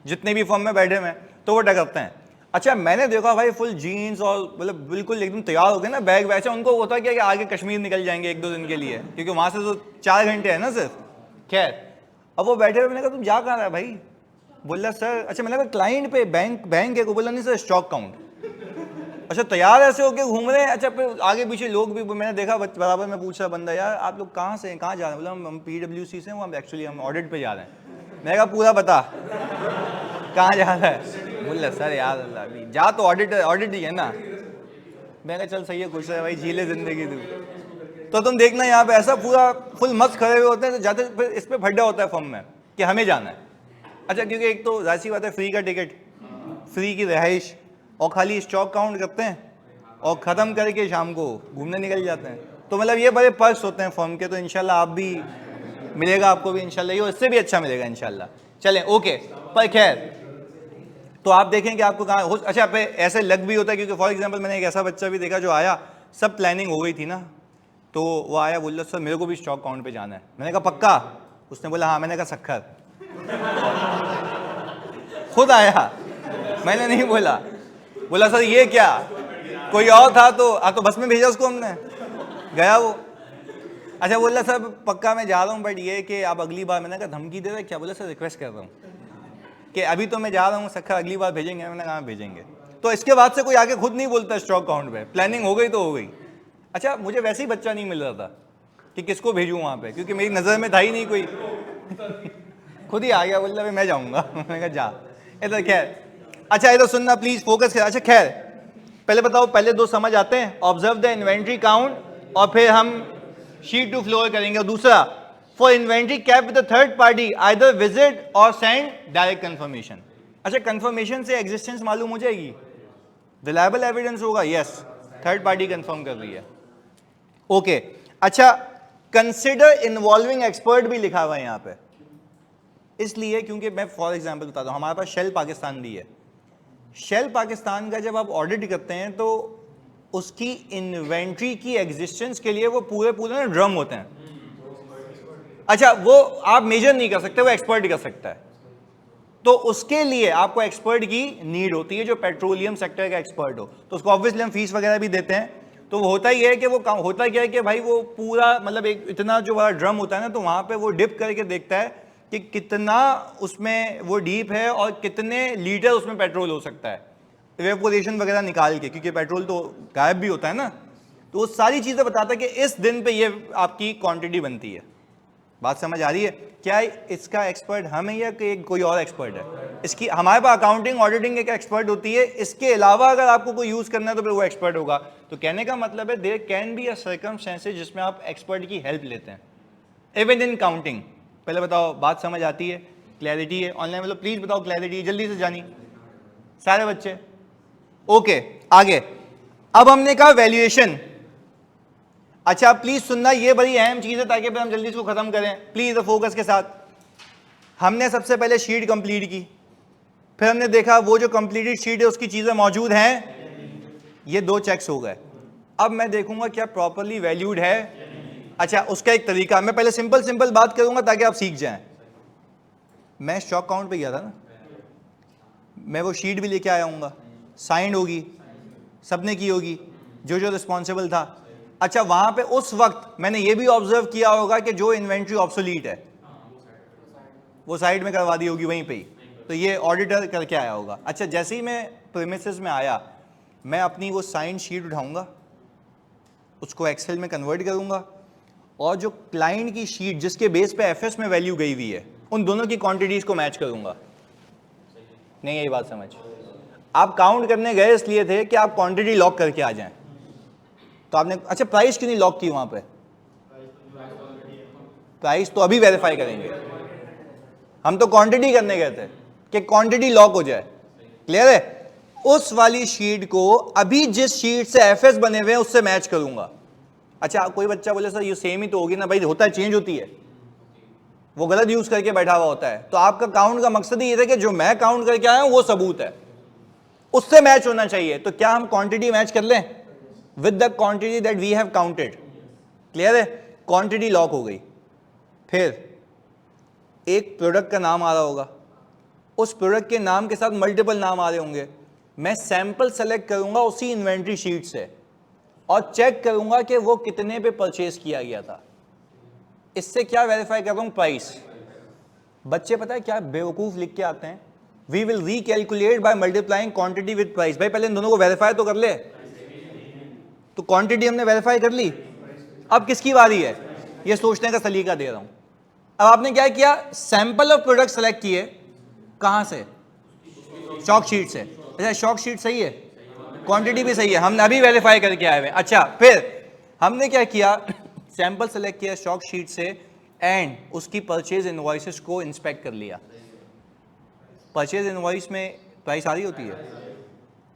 जितने भी फॉर्म में बैठे हुए हैं, तो वो डकरते हैं। अच्छा मैंने देखा भाई फुल जीन्स और मतलब बिल्कुल एकदम तैयार हो गए ना, बैग वैसे, उनको होता क्या कि आगे कश्मीर निकल जाएंगे 1-2 दिन के लिए, क्योंकि वहां से तो 4 घंटे है ना सिर्फ। खैर अब वो बैठे हुए, मैंने कहा तुम जा कहाँ रहा है भाई? बोला सर, अच्छा मैंने कहा क्लाइंट पे बैंक है को, बोला नहीं सर स्टॉक काउंट। अच्छा तैयार ऐसे होके घूम रहे हैं। अच्छा फिर आगे पीछे लोग भी, मैंने देखा बराबर में पूछ रहा बंदा, यार आप लोग कहाँ से हैं, कहाँ जा रहे हैं? बोला हम PWC से, हम एक्चुअली हम ऑडिट पे जा रहे हैं। मैंने कहा पूरा बता कहाँ जा रहा है? बोला सर यार अल्लाह जा, तो ऑडिट ही है ना। मैंने कहा चल सही है, खुश है भाई, झीले जिंदगी तू। तो तुम देखना यहाँ पे ऐसा पूरा फुल मस्त खड़े हुए होते हैं, तो जाते फिर इस पर फड्डा होता है फॉर्म में कि हमें जाना है। अच्छा क्योंकि एक तो जाहिर सी बात है, फ्री का टिकट, फ्री की रिहाइश, और खाली स्टॉक काउंट करते हैं और ख़त्म करके शाम को घूमने निकल जाते हैं। तो मतलब ये बड़े पर्क्स होते हैं फॉर्म के, तो इंशाल्लाह आप भी मिलेगा, आपको भी इंशाल्लाह ये इससे भी अच्छा मिलेगा इंशाल्लाह। चलें ओके, पर खैर तो आप देखें कि आपको कहाँ हो। अच्छा पे ऐसे लग भी होता है, क्योंकि फॉर एग्जांपल मैंने एक ऐसा बच्चा भी देखा जो आया, सब प्लानिंग हो गई थी ना, तो वो आया, बोला सर मेरे को भी स्टॉक काउंट पे जाना है। मैंने कहा पक्का? उसने बोला हाँ। मैंने कहा शक्कर। खुद आया, मैंने नहीं बोला। बोला सर ये क्या, कोई और था तो बस में भेजा उसको हमने, गया वो। अच्छा बोला सर पक्का मैं जा रहा हूँ, बट ये कि आप अगली बार। मैंने कहा धमकी दे रहे क्या? बोला सर रिक्वेस्ट कर रहा हूँ कि अभी तो मैं जा रहा हूँ शक्कर, अगली बार भेजेंगे। मैंने कहा भेजेंगे। तो इसके बाद से कोई आगे खुद नहीं बोलता स्टॉक काउंट पे, प्लानिंग हो गई तो हो गई। अच्छा मुझे वैसे ही बच्चा नहीं मिल रहा था कि किसको भेजूँ वहाँ पे, क्योंकि मेरी नज़र में था ही नहीं कोई। खुद ही आ गया, बोल रहा मैं जाऊँगा। मैंने कहा जा। इधर खैर, अच्छा इधर सुनना प्लीज, फोकस कर। अच्छा खैर पहले बताओ, पहले दो समझ आते हैं, ऑब्जर्व द इन्वेंट्री काउंट, और फिर हम शीट टू फ्लोर करेंगे। और दूसरा, for inventory cap with third party either visit और सेंड डायरेक्ट कंफर्मेशन। अच्छा कंफर्मेशन से एग्जिस्टेंस मालूम हो जाएगी, रिलायबल एविडेंस होगा, यस थर्ड पार्टी कंफर्म कर रही है, ओके। अच्छा कंसिडर इन्वॉल्विंग एक्सपर्ट भी लिखा हुआ है यहाँ पे, इसलिए क्योंकि मैं फॉर एग्जांपल बताता हूँ, हमारे पास शेल पाकिस्तान भी है। शेल पाकिस्तान का जब आप ऑडिट करते हैं तो उसकी इन्वेंट्री की एग्जिस्टेंस के लिए वो पूरे पूरे ड्रम होते हैं। अच्छा वो आप मेजर नहीं कर सकते, वो एक्सपर्ट कर सकता है। तो उसके लिए आपको एक्सपर्ट की नीड होती है, जो पेट्रोलियम सेक्टर का एक्सपर्ट हो। तो उसको ऑब्वियसली हम फीस वगैरह भी देते हैं। तो वो होता ही है कि वो होता क्या है कि भाई वो पूरा मतलब एक इतना जो बड़ा ड्रम होता है ना, तो वहाँ पे वो डिप करके देखता है कि कितना उसमें वो डीप है और कितने लीटर उसमें पेट्रोल हो सकता है, इवेपोरेशन वगैरह निकाल के, क्योंकि पेट्रोल तो गायब भी होता है ना। तो वो सारी चीज़ें बताता है कि इस दिन पे ये आपकी क्वांटिटी बनती है। बात समझ आ रही है? क्या इसका एक्सपर्ट हम है या कोई और एक्सपर्ट है? इसकी हमारे पास अकाउंटिंग ऑडिटिंग एक एक्सपर्ट होती है, इसके अलावा अगर आपको कोई यूज़ करना है तो फिर वो एक्सपर्ट होगा। तो कहने का मतलब है there can be a circumstances जिसमें आप एक्सपर्ट की हेल्प लेते हैं, इवन इन काउंटिंग। पहले बताओ बात समझ आती है, क्लैरिटी है? ऑनलाइन मतलब प्लीज बताओ क्लैरिटी, जल्दी से जानी सारे बच्चे, ओके। आगे अब हमने कहा वैल्यूएशन। अच्छा प्लीज सुनना, ये बड़ी अहम चीज है ताकि हम जल्दी इसको खत्म करें, प्लीज फोकस के साथ। हमने सबसे पहले शीट कंप्लीट की, फिर हमने देखा वो जो कंप्लीटेड शीट है उसकी चीजें मौजूद हैं, ये दो चेक्स हो गए। अब मैं देखूंगा क्या प्रॉपर्ली वैल्यूड है। अच्छा उसका एक तरीका, मैं पहले सिंपल बात करूंगा ताकि आप सीख जाएं। मैं स्टॉक काउंट पे गया था ना, मैं वो शीट भी लेके आया हूँगा, साइंड होगी, सबने की होगी, जो रिस्पॉन्सिबल था। अच्छा वहां पे उस वक्त मैंने ये भी ऑब्जर्व किया होगा कि जो इन्वेंट्री ऑब्सोलीट है वो साइड में करवा दी होगी वहीं पे ही, तो ये ऑडिटर करके आया होगा। अच्छा जैसे ही मैं प्रीमिसेस में आया, मैं अपनी वो साइंड शीट उठाऊंगा, उसको एक्सेल में कन्वर्ट करूंगा, और जो क्लाइंट की शीट जिसके बेस पे एफएस में वैल्यू गई हुई है, उन दोनों की क्वांटिटीज को मैच करूंगा। नहीं यही बात समझ? आप काउंट करने गए इसलिए थे कि आप क्वांटिटी लॉक करके आ जाएं, तो आपने अच्छा प्राइस क्यों नहीं लॉक की वहां पे? प्राइस तो अभी वेरीफाई करेंगे, हम तो क्वांटिटी करने गए थे कि क्वांटिटी लॉक हो जाए, क्लियर है? उस वाली शीट को अभी जिस शीट से एफएस बने हुए हैं उससे मैच करूंगा। अच्छा कोई बच्चा बोले सर ये सेम ही तो होगी ना, भाई होता है, चेंज होती है, वो गलत यूज करके बैठा हुआ होता है। तो आपका काउंट का मकसद ही ये था कि जो मैं काउंट करके आया हूं वो सबूत है, उससे मैच होना चाहिए। तो क्या हम क्वांटिटी मैच कर लें with the quantity that we have counted? Clear है? क्वांटिटी लॉक हो गई। फिर एक प्रोडक्ट का नाम आ रहा होगा, उस प्रोडक्ट के नाम के साथ मल्टीपल नाम आ रहे होंगे, मैं सैंपल सेलेक्ट करूंगा उसी इन्वेंट्री शीट से और चेक करूंगा कि वो कितने पे परचेज किया गया था। इससे क्या वेरीफाई कर रहा हूं? प्राइस। बच्चे पता है क्या बेवकूफ लिख के आते हैं, we will recalculate by multiplying quantity with price. भाई पहले इन दोनों को वेरीफाई तो कर ले। तो क्वांटिटी हमने वेरीफाई कर ली, अब किसकी बारी है? ये सोचने का सलीका दे रहा हूं। अब आपने क्या किया? सैंपल ऑफ प्रोडक्ट सेलेक्ट किए, कहां से? स्टॉक शीट से। अच्छा स्टॉक शीट सही है, क्वांटिटी भी सही है, हमने अभी वेरीफाई करके आए हुए। अच्छा फिर हमने क्या किया? सैंपल सेलेक्ट किया स्टॉक शीट से एंड उसकी परचेज इनवॉइसेस को इंस्पेक्ट कर लिया। परचेज इनवॉइस में प्राइस आ रही होती है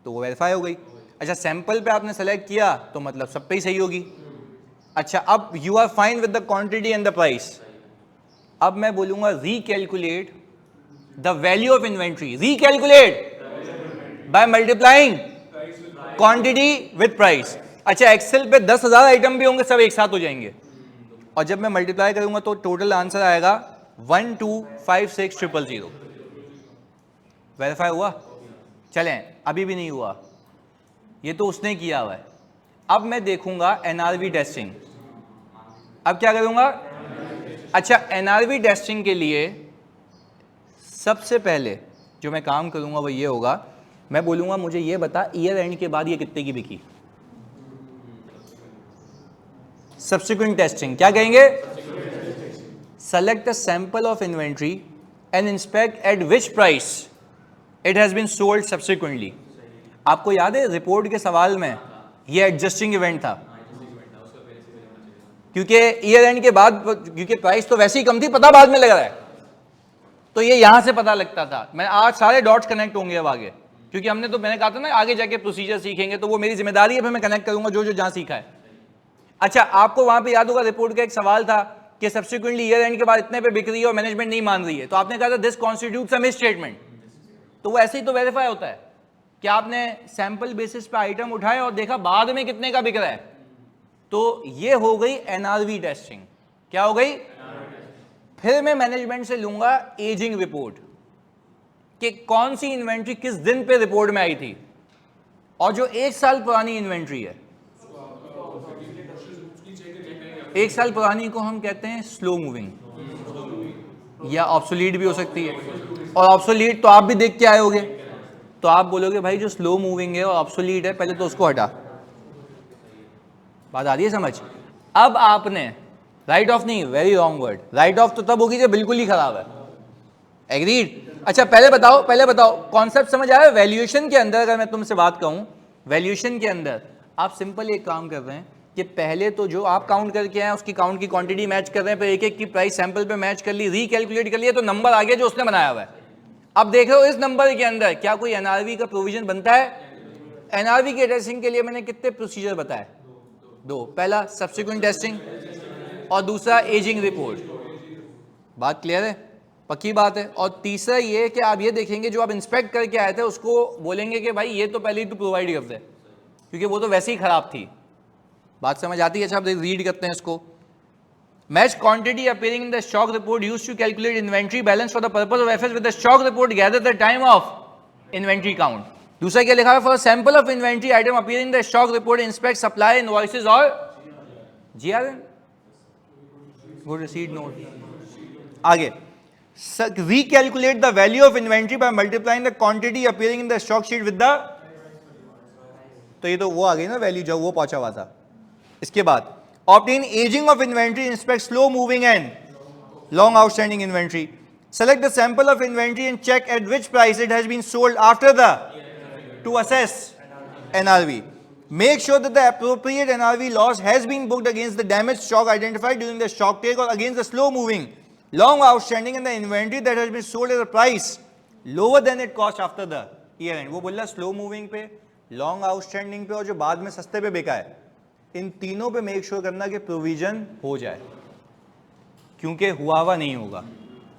तो वो वेरीफाई हो गई। अच्छा सैंपल पे आपने सेलेक्ट किया तो मतलब सब पे ही सही होगी। अच्छा अब you are fine with the quantity and the price. अब मैं बोलूंगा recalculate the value of inventory, recalculate by multiplying quantity with price. अच्छा, एक्सेल पे 10,000 आइटम भी होंगे, सब एक साथ हो जाएंगे, और जब मैं मल्टीप्लाई करूंगा तो टोटल आंसर आएगा 1256,000। वेरीफाई हुआ? चलें, अभी भी नहीं हुआ, ये तो उसने किया हुआ है। अब मैं देखूंगा एनआरवी टेस्टिंग। अब क्या करूंगा? अच्छा, एनआरवी टेस्टिंग के लिए सबसे पहले जो मैं काम करूंगा वो ये होगा, मैं बोलूंगा मुझे ये बता ईयर एंड के बाद ये कितने की बिकी। सब्सिक्वेंट टेस्टिंग क्या कहेंगे? Select a sample of inventory and inspect at which price it has been sold subsequently. आपको याद है रिपोर्ट के सवाल में ये एडजस्टिंग इवेंट था, क्योंकि ईयर एंड के बाद, क्योंकि प्राइस तो वैसे ही कम थी, पता बाद में लग रहा है, तो ये यहां से पता लगता था। मैं आज सारे डॉट्स कनेक्ट होंगे अब आगे, क्योंकि हमने तो, मैंने कहा था ना आगे जाके प्रोसीजर सीखेंगे, तो वो मेरी जिम्मेदारी है, फिर मैं कनेक्ट करूंगा जो जो जहां सीखा है। अच्छा, आपको वहां पे याद होगा रिपोर्ट का एक सवाल था कि सब्सिक्वेंटली ईयर एंड के बाद इतने पे बिक रही है और मैनेजमेंट नहीं मान रही है, तो आपने कहा था this constitutes a miss statement. तो वो ऐसे ही तो वेरीफाई होता है कि आपने सैंपल बेसिस पे आइटम उठाए और देखा बाद में कितने का बिक रहा है, तो ये हो गई एनआरवी टेस्टिंग। क्या हो गई? फिर मैं मैनेजमेंट से लूंगा एजिंग रिपोर्ट कि कौन सी इन्वेंट्री किस दिन पे रिपोर्ट में आई थी, और जो 1 साल पुरानी इन्वेंट्री है, 1 साल पुरानी को हम कहते हैं स्लो मूविंग या ऑब्सोलीट भी हो सकती है। और ऑब्सोलीट तो आप भी देख के आए होगे, तो आप बोलोगे भाई जो स्लो मूविंग है और ऑब्सोलीट है, पहले तो उसको हटा। बात आ रही है समझ? अब आपने राइट ऑफ नहीं, very wrong word, right of तो तब होगी जब बिल्कुल ही खराब है। एग्रीड? अच्छा, पहले बताओ कॉन्सेप्ट समझ आया? वैल्यूएशन के अंदर अगर मैं तुमसे बात कहूं, वैल्यूएशन के अंदर आप सिंपल एक काम कर रहे हैं कि पहले तो जो आप काउंट करके आए उसकी काउंट की क्वांटिटी मैच कर रहे हैं, फिर एक एक की प्राइस सैंपल पे मैच कर ली, रीकैलकुलेट कर लिया, तो नंबर आ गया जो उसने बनाया हुआ है। अब देख रहे हो इस नंबर के अंदर क्या कोई एनआरवी का प्रोविजन बनता है? एनआरवी के टेस्टिंग के लिए मैंने कितने प्रोसीजर बताए? 2। पहला सब्सिक्वेंट टेस्टिंग और दूसरा एजिंग रिपोर्ट। बात क्लियर है? पक्की बात है। और तीसरा ये कि आप ये देखेंगे जो आप इंस्पेक्ट करके आए थे उसको बोलेंगे कि भाई ये तो पहले ही तो प्रोवाइड कर दे, क्योंकि वो तो वैसे ही खराब थी। बात समझ आती है? अच्छा, आप रीड करते हैं इसको। Match quantity appearing in the stock report used to calculate inventory balance for the purpose of FS with the stock report gather the time of inventory count. दूसरा क्या लिखा है? For sample of inventory item appearing the stock report inspect supply invoices और जीआरएन, गुड रिसीट नोट। आगे recalculate the value of inventory by multiplying the quantity appearing in the stock sheet with the, तो ये तो वो आ गई ना वैल्यू जब वो पहुंचा हुआ था। इसके बाद obtain aging of inventory, inspect slow moving and long outstanding inventory, select the sample of inventory and check at which price it has been sold after the, to assess NRV. Make sure that the appropriate NRV loss has been booked against the damaged stock identified during the stock take or against the slow moving long outstanding and the inventory that has been sold at a price lower than it cost after the year end. वो बोल रहा स्लो मूविंग पे, लॉन्ग आउटस्टैंडिंग पे और जो बाद में सस्ते पे बिका है, इन तीनों पे मेक श्योर करना कि प्रोविजन हो जाए, क्योंकि हुआ हुआ नहीं होगा।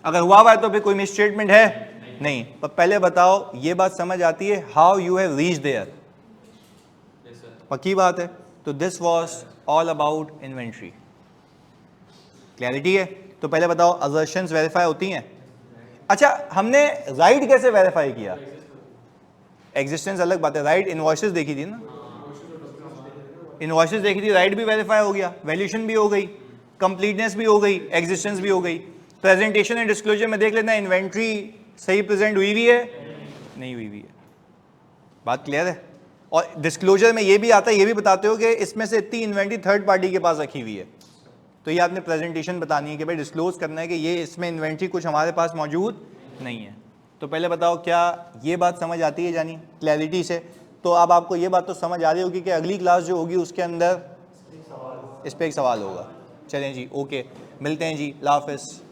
अगर हुआ हुआ है तो फिर कोई मिसस्टेटमेंट है नहीं। पर पहले बताओ ये बात समझ आती है, how you have reached there? पक्की बात है? तो this was all about inventory. Clarity है? तो पहले बताओ असर्शंस वेरीफाई होती हैं? अच्छा, हमने राइट कैसे वेरीफाई किया? एग्जिस्टेंस अलग बात है, राइट इनवॉइसेस देखी थी ना, इनवॉइसेस देखी थी, राइट भी वेरीफाई हो गया, वैल्यूएशन भी हो गई, कंप्लीटनेस भी हो गई, एग्जिस्टेंस भी हो गई। प्रेजेंटेशन एंड डिस्क्लोजर में देख लेना इन्वेंट्री सही प्रेजेंट हुई भी है नहीं हुई भी है। बात क्लियर है? और डिस्क्लोजर में ये भी आता है, ये भी बताते हो कि इसमें से इतनी इन्वेंट्री थर्ड पार्टी के पास रखी हुई है, तो ये आपने प्रेजेंटेशन बतानी है कि भाई डिस्क्लोज करना है कि ये इसमें इन्वेंट्री कुछ हमारे पास मौजूद नहीं है। तो पहले बताओ क्या ये बात समझ आती है जानी क्लैरिटी से? तो अब आपको ये बात तो समझ आ रही होगी कि अगली क्लास जो होगी उसके अंदर इस पर एक सवाल होगा। चलें जी, ओके, मिलते हैं जी, अल्लाह हाफ़िज़।